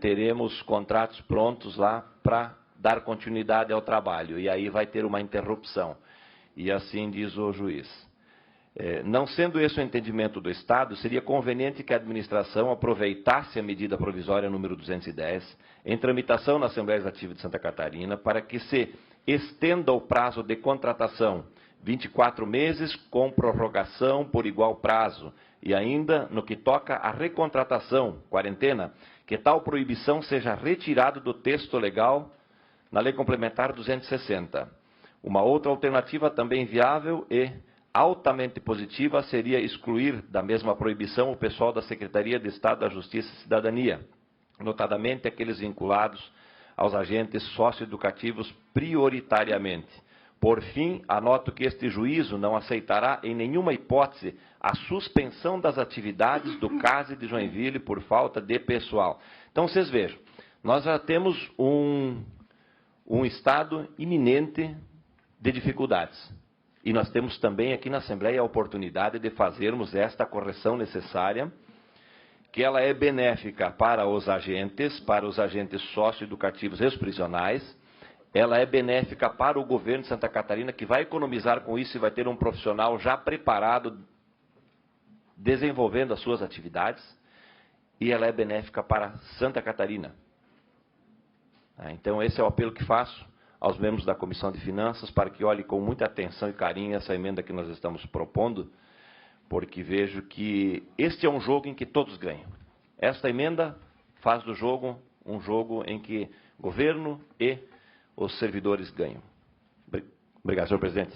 [SPEAKER 5] teremos contratos prontos lá para dar continuidade ao trabalho, e aí vai ter uma interrupção. E assim diz o juiz. Não sendo esse o entendimento do Estado, seria conveniente que a administração aproveitasse a medida provisória número 210, em tramitação na Assembleia Legislativa de Santa Catarina, para que se estenda o prazo de contratação 24 meses com prorrogação por igual prazo, e ainda, no que toca à recontratação, quarentena, que tal proibição seja retirada do texto legal na Lei Complementar 260. Uma outra alternativa também viável e altamente positiva seria excluir da mesma proibição o pessoal da Secretaria de Estado da Justiça e Cidadania, notadamente aqueles vinculados aos agentes socioeducativos prioritariamente. Por fim, anoto que este juízo não aceitará em nenhuma hipótese a suspensão das atividades do CASE de Joinville por falta de pessoal. Então, vocês vejam, nós já temos um estado iminente de dificuldades. E nós temos também aqui na Assembleia a oportunidade de fazermos esta correção necessária, que ela é benéfica para os agentes socioeducativos e os prisionais, ela é benéfica para o governo de Santa Catarina, que vai economizar com isso e vai ter um profissional já preparado, desenvolvendo as suas atividades, e ela é benéfica para Santa Catarina. Então, esse é o apelo que faço aos membros da Comissão de Finanças, para que olhem com muita atenção e carinho essa emenda que nós estamos propondo, porque vejo que este é um jogo em que todos ganham. Esta emenda faz do jogo um jogo em que governo e os servidores ganham. Obrigado, senhor presidente.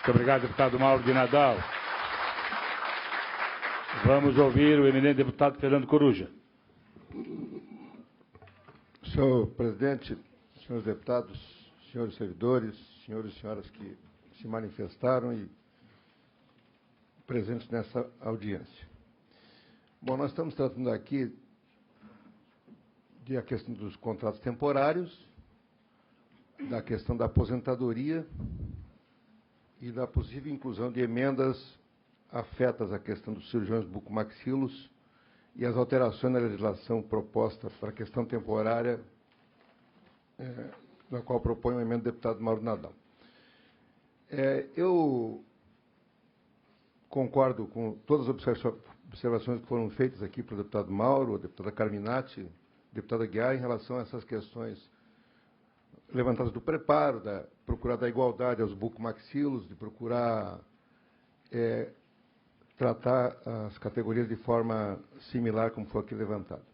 [SPEAKER 1] Muito obrigado, deputado Mauro de Nadal. Vamos ouvir o eminente deputado Fernando Coruja.
[SPEAKER 6] Senhor presidente, senhores deputados, senhores servidores, senhores e senhoras que se manifestaram e presentes nessa audiência. Bom, nós estamos tratando aqui da questão dos contratos temporários, da questão da aposentadoria e da possível inclusão de emendas afetas à questão dos cirurgiões bucomaxilos e as alterações na legislação proposta para a questão temporária, na qual propõe o emenda do deputado Mauro Nadal. Eu concordo com todas as observações que foram feitas aqui pelo deputado Mauro, a deputada Carminati, a deputada Guiar, em relação a essas questões levantadas do preparo, da procurar dar igualdade aos bucomaxilos, de procurar tratar as categorias de forma similar, como foi aqui levantado.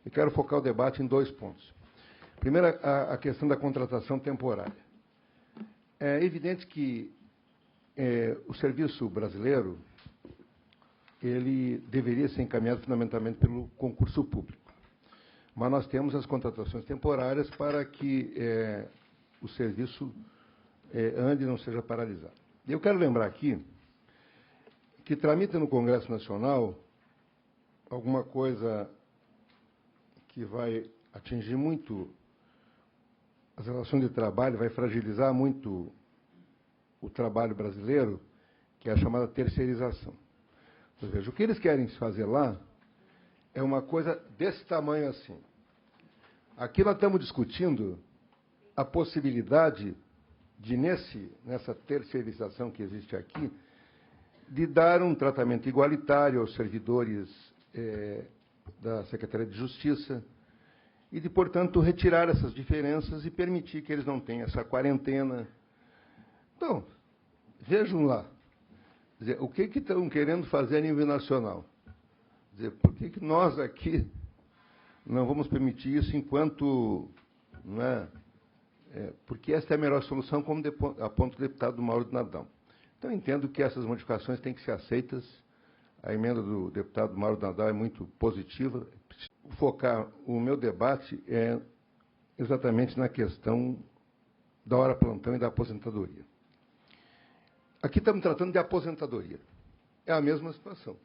[SPEAKER 6] E quero focar o debate em 2 pontos. Primeiro, a questão da contratação temporária. É evidente que o serviço brasileiro ele deveria ser encaminhado fundamentalmente pelo concurso público. Mas nós temos as contratações temporárias para que o serviço ande e não seja paralisado. E eu quero lembrar aqui que tramita no Congresso Nacional alguma coisa que vai atingir muito as relações de trabalho, vai fragilizar muito o trabalho brasileiro, que é a chamada terceirização. Ou seja, o que eles querem fazer lá é uma coisa desse tamanho assim. Aqui nós estamos discutindo a possibilidade de, nessa terceirização que existe aqui, de dar um tratamento igualitário aos servidores da Secretaria de Justiça e de, portanto, retirar essas diferenças e permitir que eles não tenham essa quarentena. Então, vejam lá, dizer, o que estão querendo fazer a nível nacional? Dizer, por que nós aqui não vamos permitir isso enquanto... Não é, porque esta é a melhor solução, como aponta o deputado Mauro de Nadal. Então, entendo que essas modificações têm que ser aceitas. A emenda do deputado Mauro de Nadal é muito positiva. Focar o meu debate exatamente na questão da hora plantão e da aposentadoria. Aqui estamos tratando de aposentadoria. É a mesma situação.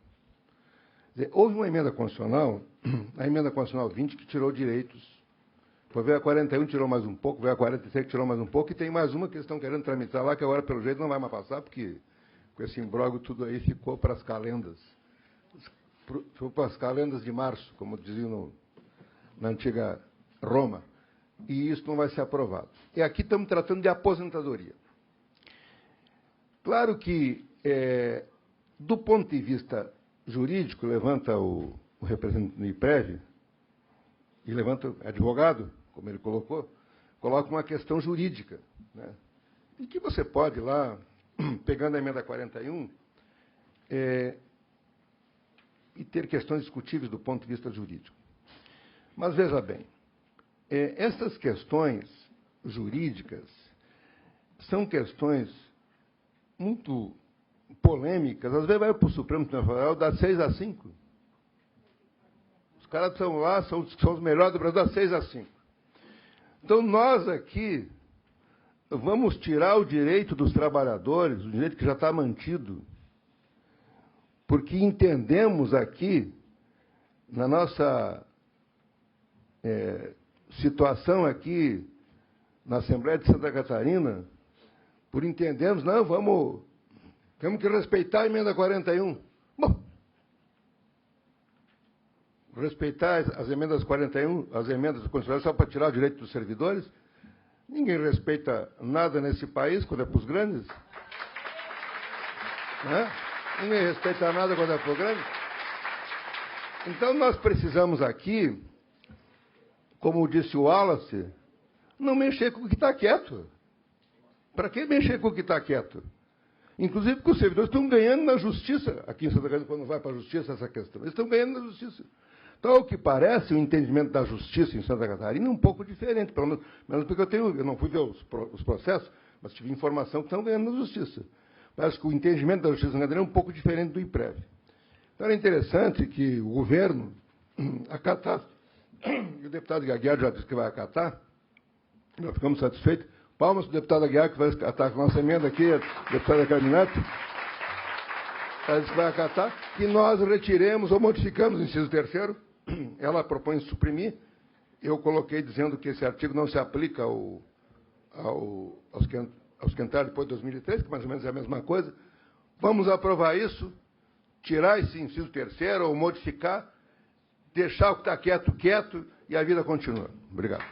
[SPEAKER 6] Quer dizer, houve uma emenda constitucional, a emenda constitucional 20, que tirou direitos. Foi veio a 41, tirou mais um pouco, veio a 46, que tirou mais um pouco, e tem mais uma que eles estão querendo tramitar lá, que agora, pelo jeito, não vai mais passar, porque com esse imbróglio tudo aí ficou para as calendas. Ficou para as calendas de março, como diziam na antiga Roma. E isso não vai ser aprovado. E aqui estamos tratando de aposentadoria. Claro que, do ponto de vista jurídico, levanta o representante do IPREV, e levanta o advogado, como ele colocou, coloca uma questão jurídica, né? E que você pode lá, pegando a emenda 41, e ter questões discutíveis do ponto de vista jurídico. Mas veja bem, essas questões jurídicas são questões muito polêmicas, às vezes vai para o Supremo Tribunal Federal, dá 6-5. Os caras estão lá, são os melhores do Brasil, dá 6-5. Então, nós aqui vamos tirar o direito dos trabalhadores, o direito que já está mantido, porque entendemos aqui, na nossa situação aqui, na Assembleia de Santa Catarina, por entendermos, não, temos que respeitar a emenda 41. Bom, respeitar as emendas 41, as emendas constitucionais só para tirar o direito dos servidores? Ninguém respeita nada nesse país quando é para os grandes. Né? Ninguém respeita nada quando é para os grandes. Então, nós precisamos aqui, como disse o Wallace, não mexer com o que está quieto. Para que mexer com o que está quieto? Inclusive porque os servidores estão ganhando na justiça, aqui em Santa Catarina, quando vai para a justiça essa questão. Eles estão ganhando na justiça. Então, ao que parece, o entendimento da justiça em Santa Catarina é um pouco diferente, pelo menos porque eu não fui ver os processos, mas tive informação que estão ganhando na justiça. parece que o entendimento da Justiça Santanderina é um pouco diferente do IPREV. Então, era interessante que o governo acatasse, e o deputado Aguiar já disse que vai acatar, nós ficamos satisfeitos. Palmas para o deputado Aguiar, que vai acatar com a nossa emenda aqui, a deputada Carminati, ela disse que vai acatar, que nós retiremos ou modificamos o inciso 3º, ela propõe suprimir, eu coloquei dizendo que esse artigo não se aplica aos que entraram depois de 2003, que mais ou menos é a mesma coisa. Vamos aprovar isso, tirar esse inciso 3º ou modificar, deixar o que está quieto, quieto, e a vida continua. Obrigado.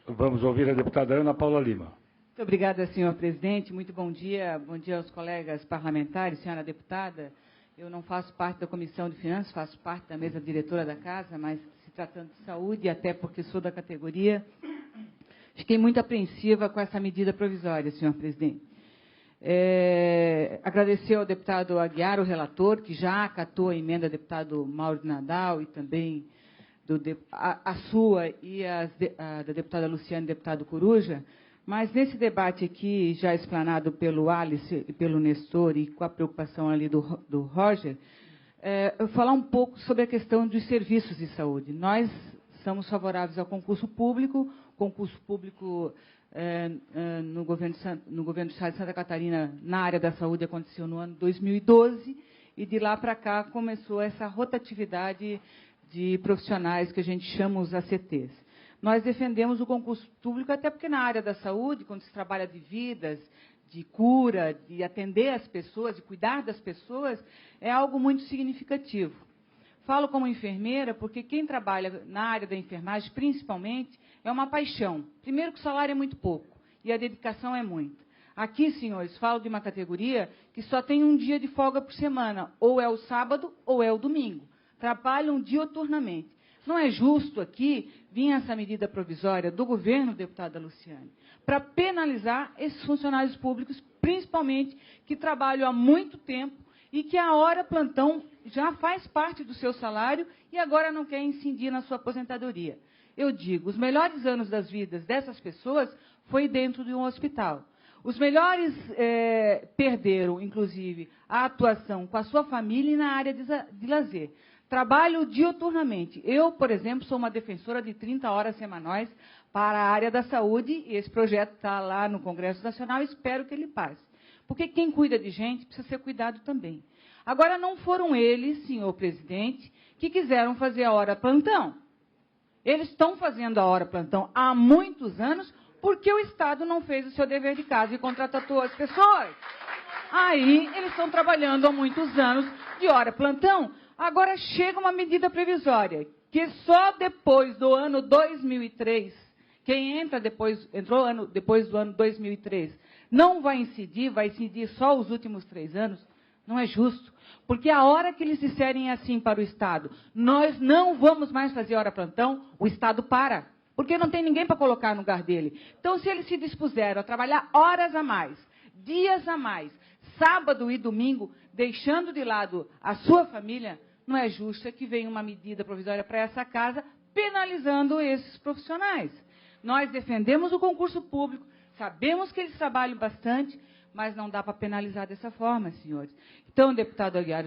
[SPEAKER 1] Vamos ouvir a deputada Ana Paula Lima.
[SPEAKER 9] Muito obrigada, senhor presidente. Muito bom dia aos colegas parlamentares, senhora deputada. Eu não faço parte da Comissão de Finanças, faço parte da mesa diretora da Casa, mas se tratando de saúde, até porque sou da categoria, fiquei muito apreensiva com essa medida provisória, senhor presidente. Agradecer ao deputado Aguiar, o relator, que já acatou a emenda do deputado Mauro de Nadal e também a sua e a da deputada Luciane e deputado Coruja, mas nesse debate aqui, já explanado pelo Alice e pelo Nestor, e com a preocupação ali do Roger, eu falar um pouco sobre a questão dos serviços de saúde. Nós somos favoráveis ao concurso público no governo do Estado de Santa Catarina, na área da saúde, aconteceu no ano 2012, e de lá para cá começou essa rotatividade de profissionais que a gente chama os ACTs. Nós defendemos o concurso público até porque na área da saúde, quando se trabalha de vidas, de cura, de atender as pessoas, de cuidar das pessoas, é algo muito significativo. Falo como enfermeira porque quem trabalha na área da enfermagem, principalmente, é uma paixão. Primeiro que o salário é muito pouco e a dedicação é muita. Aqui, senhores, falo de uma categoria que só tem um dia de folga por semana, ou é o sábado ou é o domingo. Trabalham dioturnamente. Não é justo aqui vir essa medida provisória do governo, deputada Luciane, para penalizar esses funcionários públicos, principalmente que trabalham há muito tempo e que a hora plantão já faz parte do seu salário e agora não quer incidir na sua aposentadoria. Eu digo, os melhores anos das vidas dessas pessoas foi dentro de um hospital. Os melhores perderam, inclusive, a atuação com a sua família e na área de lazer. Trabalho diuturnamente. Eu, por exemplo, sou uma defensora de 30 horas semanais para a área da saúde, e esse projeto está lá no Congresso Nacional, espero que ele passe. Porque quem cuida de gente precisa ser cuidado também. Agora, não foram eles, senhor presidente, que quiseram fazer a hora plantão. Eles estão fazendo a hora plantão há muitos anos porque o Estado não fez o seu dever de casa e contratou as pessoas. Aí, eles estão trabalhando há muitos anos de hora plantão. Agora chega uma medida provisória, que só depois do ano 2003, quem entrou depois do ano 2003, não vai incidir só os últimos 3 anos, não é justo. Porque a hora que eles disserem assim para o Estado, nós não vamos mais fazer hora plantão, o Estado para. Porque não tem ninguém para colocar no lugar dele. Então, se eles se dispuseram a trabalhar horas a mais, dias a mais, sábado e domingo, deixando de lado a sua família, não é justo que venha uma medida provisória para essa casa penalizando esses profissionais. Nós defendemos o concurso público, sabemos que eles trabalham bastante, mas não dá para penalizar dessa forma, senhores. Então, deputado Aguiar,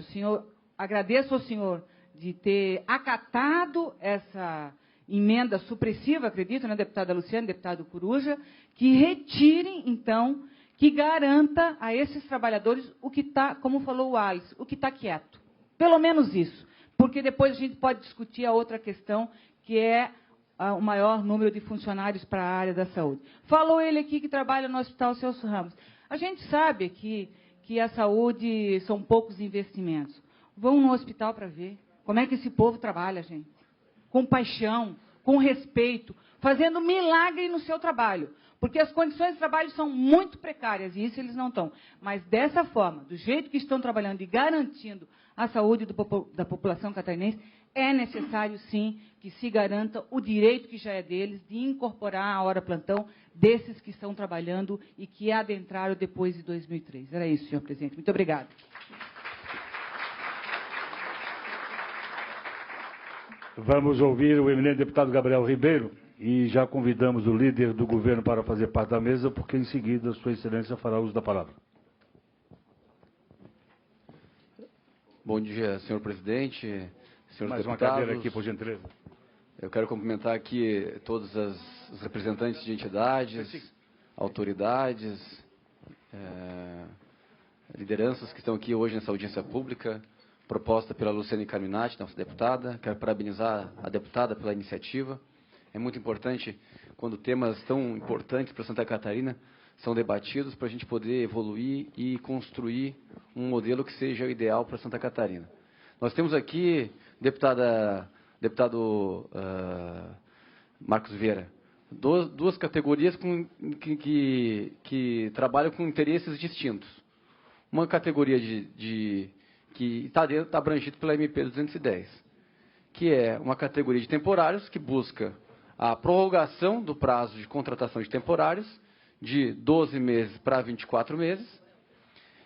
[SPEAKER 9] agradeço ao senhor de ter acatado essa emenda supressiva, acredito, né, deputada Luciane, deputado Coruja, que retirem, então, que garanta a esses trabalhadores o que está, como falou o Alice, o que está quieto. Pelo menos isso, porque depois a gente pode discutir a outra questão, que é o maior número de funcionários para a área da saúde. Falou ele aqui que trabalha no Hospital Celso Ramos. A gente sabe que a saúde são poucos investimentos. Vão no hospital para ver como é que esse povo trabalha, gente. Com paixão, com respeito, fazendo milagre no seu trabalho. Porque as condições de trabalho são muito precárias, e isso eles não estão. Mas dessa forma, do jeito que estão trabalhando e garantindo a saúde da população catarinense, é necessário, sim, que se garanta o direito que já é deles de incorporar a hora plantão desses que estão trabalhando e que adentraram depois de 2003. Era isso, senhor presidente. Muito obrigada.
[SPEAKER 1] Vamos ouvir o eminente deputado Gabriel Ribeiro. E já convidamos o líder do governo para fazer parte da mesa, porque em seguida Sua Excelência fará uso da palavra.
[SPEAKER 10] Bom dia, senhor presidente, senhores
[SPEAKER 1] Mais uma
[SPEAKER 10] deputados.
[SPEAKER 1] cadeira aqui, por gentileza.
[SPEAKER 10] Eu quero cumprimentar aqui todos os representantes de entidades, autoridades, lideranças que estão aqui hoje nessa audiência pública, proposta pela Luciane Carminati, nossa deputada. Quero parabenizar a deputada pela iniciativa. É muito importante quando temas tão importantes para Santa Catarina são debatidos para a gente poder evoluir e construir um modelo que seja o ideal para Santa Catarina. Nós temos aqui, deputado Marcos Vieira, duas categorias que trabalham com interesses distintos. Uma categoria que está abrangido pela MP 210, que é uma categoria de temporários que busca a prorrogação do prazo de contratação de temporários de 12 meses para 24 meses.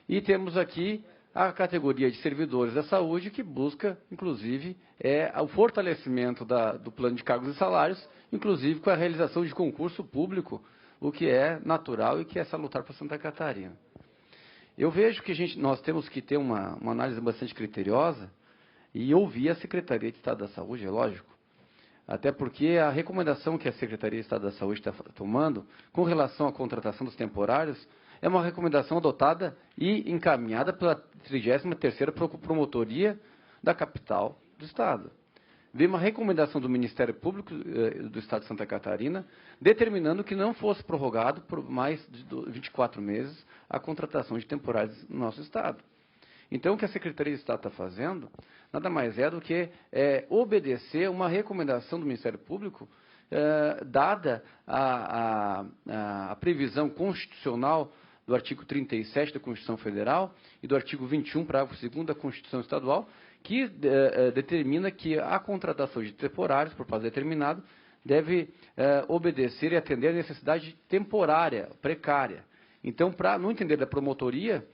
[SPEAKER 10] E temos aqui a categoria de servidores da saúde, que busca, inclusive, o fortalecimento do plano de cargos e salários, inclusive com a realização de concurso público, o que é natural e que é salutar para Santa Catarina. Eu vejo que nós temos que ter uma análise bastante criteriosa e ouvir a Secretaria de Estado da Saúde, é lógico. Até porque a recomendação que a Secretaria de Estado da Saúde está tomando com relação à contratação dos temporários é uma recomendação adotada e encaminhada pela 33ª Promotoria da capital do Estado. Veio uma recomendação do Ministério Público do Estado de Santa Catarina, determinando que não fosse prorrogado por mais de 24 meses a contratação de temporários no nosso Estado. Então, o que a Secretaria de Estado está fazendo nada mais é do que obedecer uma recomendação do Ministério Público, dada a previsão constitucional do artigo 37 da Constituição Federal e do artigo 21, parágrafo 2º da Constituição Estadual, que determina que a contratação de temporários, por prazo determinado, deve obedecer e atender a necessidade temporária, precária. Então, no entender da promotoria,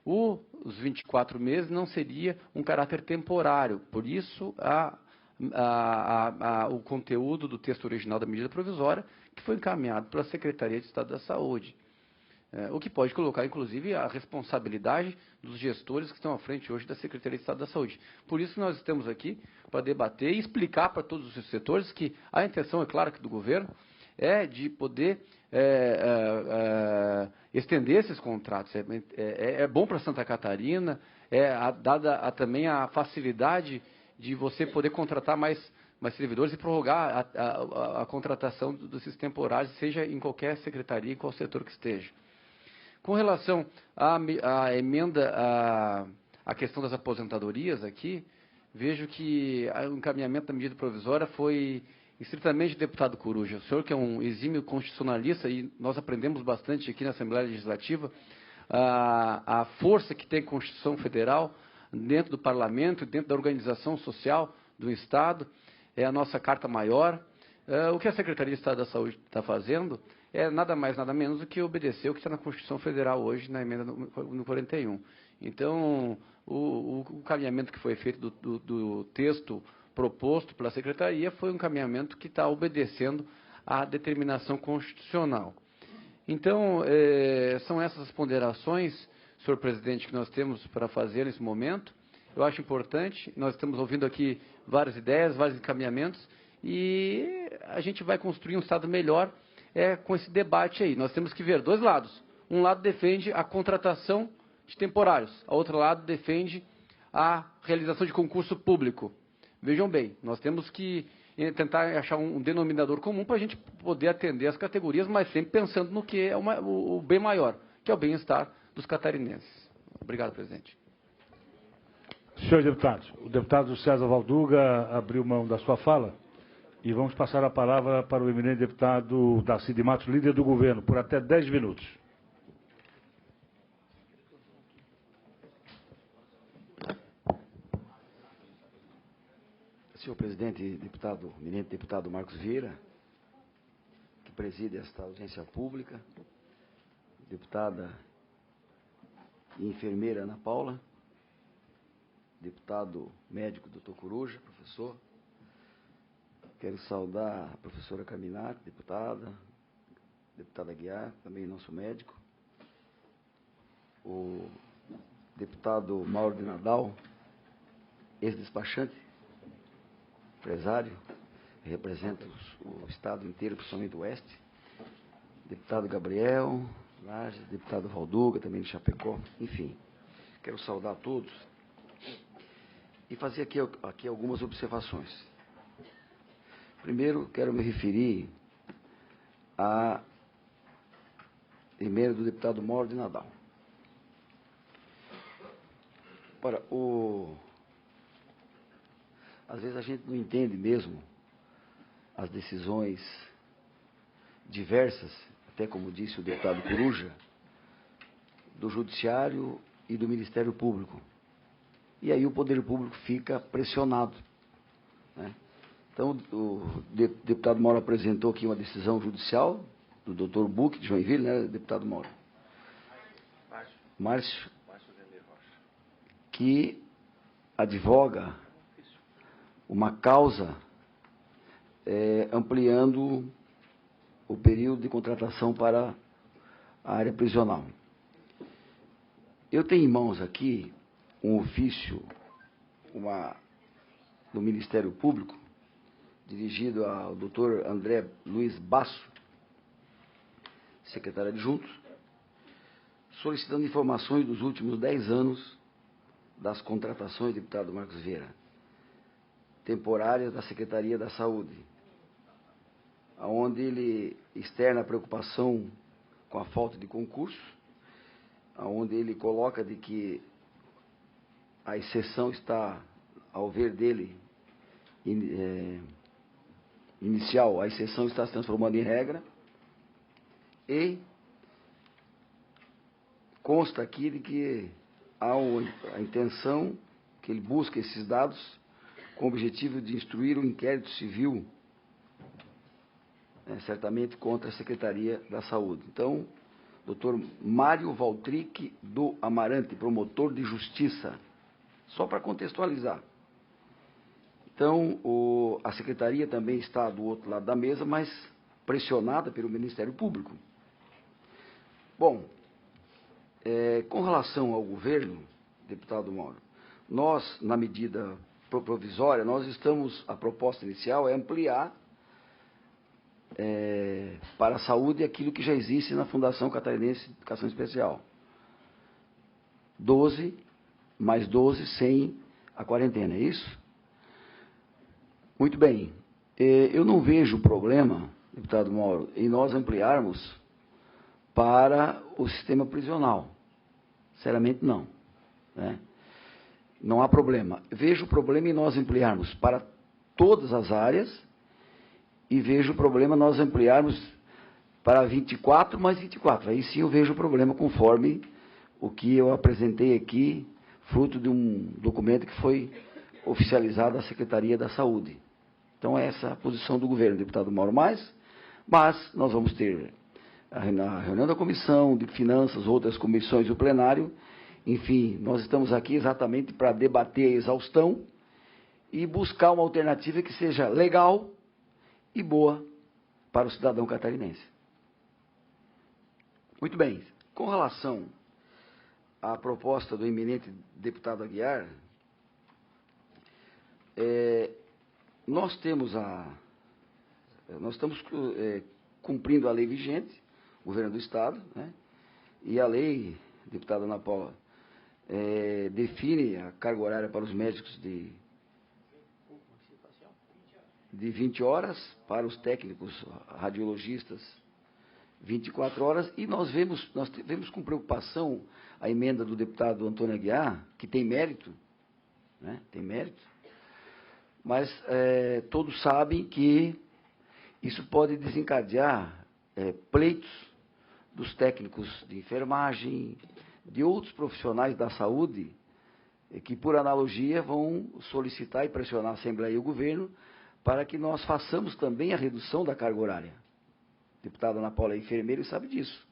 [SPEAKER 10] os 24 meses não seria um caráter temporário. Por isso, o conteúdo do texto original da medida provisória, que foi encaminhado pela Secretaria de Estado da Saúde. O que pode colocar, inclusive, a responsabilidade dos gestores que estão à frente hoje da Secretaria de Estado da Saúde. Por isso, nós estamos aqui para debater e explicar para todos os setores que a intenção, é claro, que do governo é de poder estender esses contratos. É bom para Santa Catarina, dada também a facilidade de você poder contratar mais servidores e prorrogar a contratação desses temporários, seja em qualquer secretaria, em qual setor que esteja. Com relação à emenda, à questão das aposentadorias aqui, vejo que o encaminhamento da medida provisória foi estritamente deputado Coruja. O senhor que é um exímio constitucionalista, e nós aprendemos bastante aqui na Assembleia Legislativa, a força que tem a Constituição Federal dentro do Parlamento, dentro da organização social do Estado, é a nossa carta maior. O que a Secretaria de Estado da Saúde está fazendo é nada mais, nada menos do que obedecer o que está na Constituição Federal hoje, na emenda no 41. Então, o caminhamento que foi feito do texto proposto pela Secretaria foi um caminhamento que está obedecendo à determinação constitucional. Então, são essas as ponderações, senhor presidente, que nós temos para fazer nesse momento. Eu acho importante, nós estamos ouvindo aqui várias ideias, vários encaminhamentos, e a gente vai construir um Estado melhor com esse debate aí. Nós temos que ver dois lados. Um lado defende a contratação de temporários, a outro lado defende a realização de concurso público. Vejam bem, nós temos que tentar achar um denominador comum para a gente poder atender as categorias, mas sempre pensando no que é o bem maior, que é o bem-estar dos catarinenses. Obrigado, presidente.
[SPEAKER 1] Senhores deputados, o deputado César Valduga abriu mão da sua fala e vamos passar a palavra para o eminente deputado Darcy de Matos, líder do governo, por até 10 minutos.
[SPEAKER 11] Senhor presidente, eminente deputado Marcos Vieira, que preside esta audiência pública, deputada e enfermeira Ana Paula, deputado médico Dr. Coruja, professor, Quero saudar a professora Carminati, deputada Aguiar, também nosso médico, o deputado Mauro de Nadal, ex-despachante, empresário, representa o Estado inteiro, principalmente o Oeste, deputado Gabriel Lages, deputado Valduga, também de Chapecó, enfim. Quero saudar a todos e fazer aqui algumas observações. Primeiro, quero me referir à emenda do deputado Mauro de Nadal. Ora, às vezes a gente não entende mesmo as decisões diversas, até como disse o deputado Coruja, do Judiciário e do Ministério Público. E aí o Poder Público fica pressionado, né? Então, o deputado Mauro apresentou aqui uma decisão judicial do doutor Buch, de Joinville, né, deputado Mauro? Márcio, que advoga uma causa ampliando o período de contratação para a área prisional. Eu tenho em mãos aqui um ofício do Ministério Público, dirigido ao doutor André Luiz Basso, secretário adjunto, solicitando informações dos últimos 10 anos das contratações, deputado Marcos Vieira, temporárias da Secretaria da Saúde, onde ele externa a preocupação com a falta de concurso, onde ele coloca de que a exceção está, ao ver dele, inicial, a exceção está se transformando em regra, e consta aqui de que há a intenção que ele busca esses dados com o objetivo de instruir um inquérito civil, certamente contra a Secretaria da Saúde. Então, doutor Mário Valtric do Amarante, promotor de justiça, só para contextualizar. Então, a Secretaria também está do outro lado da mesa, mas pressionada pelo Ministério Público. Bom, com relação ao governo, deputado Mauro, nós, na medida provisória, a proposta inicial é ampliar para a saúde aquilo que já existe na Fundação Catarinense de Educação Especial. 12, mais 12, sem a quarentena, é isso? Muito bem. Eu não vejo problema, deputado Mauro, em nós ampliarmos para o sistema prisional. Sinceramente, não, né? Não há problema. Vejo problema em nós ampliarmos para todas as áreas e vejo problema nós ampliarmos para 24 mais 24. Aí sim eu vejo problema conforme o que eu apresentei aqui, fruto de um documento que foi oficializado da Secretaria da Saúde. Então, essa é a posição do governo, deputado Mauro, mas nós vamos ter na reunião da Comissão de Finanças, outras comissões do plenário, enfim, nós estamos aqui exatamente para debater a exaustão e buscar uma alternativa que seja legal e boa para o cidadão catarinense. Muito bem, com relação à proposta do eminente deputado Aguiar, nós estamos cumprindo a lei vigente, o governo do Estado, né? E a lei, deputada Ana Paula, define a carga horária para os médicos de 20 horas, para os técnicos radiologistas 24 horas, e nós vemos com preocupação a emenda do deputado Antônio Aguiar, que tem mérito, né? Tem mérito, mas todos sabem que isso pode desencadear pleitos dos técnicos de enfermagem, de outros profissionais da saúde, que por analogia vão solicitar e pressionar a Assembleia e o governo para que nós façamos também a redução da carga horária. A deputada Ana Paula é enfermeira e sabe disso.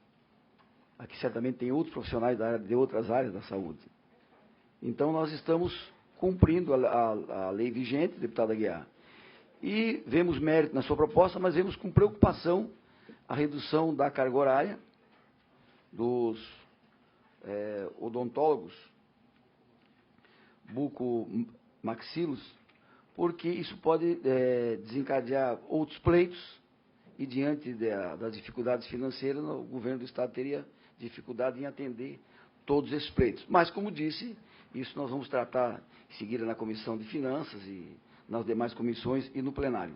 [SPEAKER 11] Aqui certamente tem outros profissionais de outras áreas da saúde. Então nós estamos cumprindo a lei vigente, deputada Aguiar, e vemos mérito na sua proposta, mas vemos com preocupação a redução da carga horária dos odontólogos bucomaxilos, porque isso pode desencadear outros pleitos, e diante das dificuldades financeiras, o governo do Estado teria dificuldade em atender todos esses pleitos. Mas, como disse, isso nós vamos tratar em seguida na Comissão de Finanças e nas demais comissões e no plenário.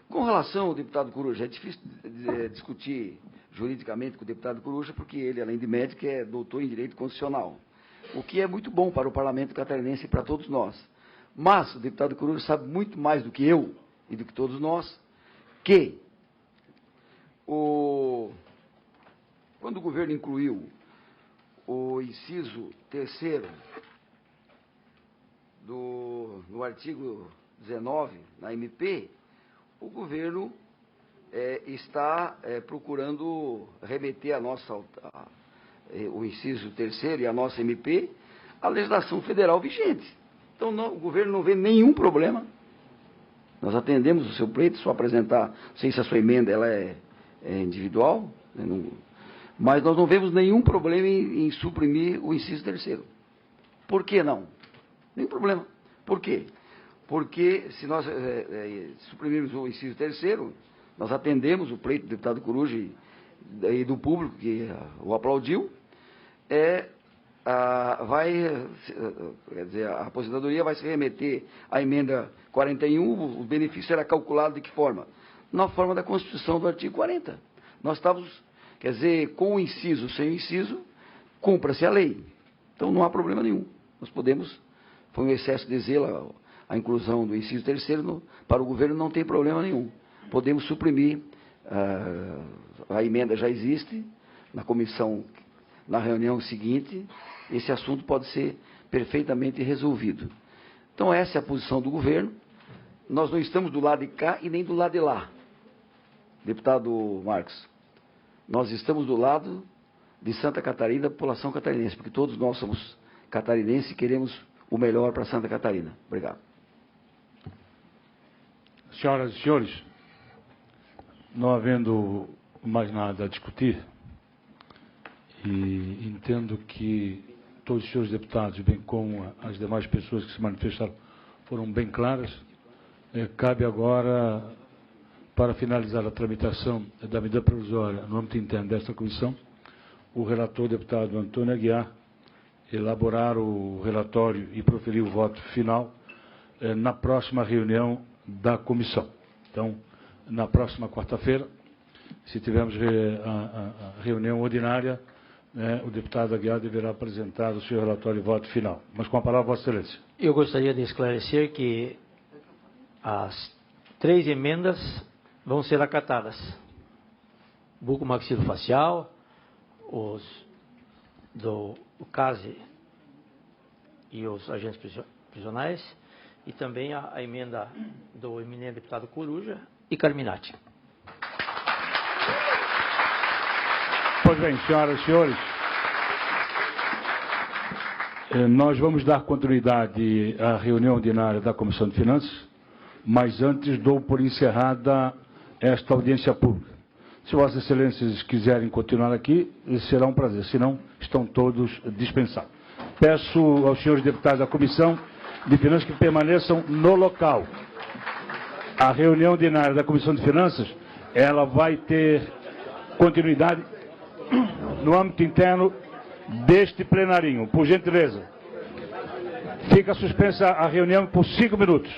[SPEAKER 11] Com relação ao deputado Coruja, é difícil discutir juridicamente com o deputado Coruja, porque ele, além de médico, é doutor em Direito Constitucional, o que é muito bom para o Parlamento catarinense e para todos nós. Mas o deputado Coruja sabe muito mais do que eu e do que todos nós, que quando o governo incluiu o inciso 3º no artigo 19, na MP, o governo está procurando remeter o inciso 3º e a nossa MP à legislação federal vigente. Então, o governo não vê nenhum problema. Nós atendemos o seu pleito, só apresentar, não sei se a sua emenda ela é individual, mas nós não vemos nenhum problema em suprimir o inciso 3º. Por que não? Nenhum problema. Por quê? Porque se nós suprimirmos o inciso 3º, nós atendemos o pleito do deputado Coruja e do público que o aplaudiu, a aposentadoria vai se remeter à emenda 41, o benefício será calculado de que forma? Na forma da Constituição do artigo 40. Nós estávamos, com o inciso, sem o inciso, cumpra-se a lei. Então não há problema nenhum. Nós podemos, foi um excesso de zelo a inclusão do inciso 3º, para o governo não tem problema nenhum. Podemos suprimir, a emenda já existe, na comissão, na reunião seguinte, esse assunto pode ser perfeitamente resolvido. Então essa é a posição do governo. Nós não estamos do lado de cá e nem do lado de lá, deputado Marcos. Nós estamos do lado de Santa Catarina, da população catarinense, porque todos nós somos catarinenses e queremos o melhor para Santa Catarina. Obrigado.
[SPEAKER 1] Senhoras e senhores, não havendo mais nada a discutir, e entendo que todos os senhores deputados, bem como as demais pessoas que se manifestaram, foram bem claras, cabe agora, para finalizar a tramitação da medida provisória no âmbito interno desta comissão, o relator, deputado Antônio Aguiar, elaborar o relatório e proferir o voto final na próxima reunião da comissão. Então, na próxima quarta-feira, se tivermos a reunião ordinária, o deputado Aguiar deverá apresentar o seu relatório e voto final. Mas com a palavra, Vossa Excelência.
[SPEAKER 8] Eu gostaria de esclarecer que as 3 emendas vão ser acatadas. Bucomaxilofacial, o CASE e os agentes prisionais, e também a emenda do eminente deputado Coruja e Carminati.
[SPEAKER 1] Pois bem, senhoras e senhores, nós vamos dar continuidade à reunião ordinária da Comissão de Finanças, mas antes dou por encerrada esta audiência pública. Se Vossas Excelências quiserem continuar aqui, será um prazer, senão estão todos dispensados. Peço aos senhores deputados da Comissão de Finanças que permaneçam no local. A reunião ordinária da Comissão de Finanças, ela vai ter continuidade no âmbito interno deste plenarinho. Por gentileza, fica suspensa a reunião por 5 minutos.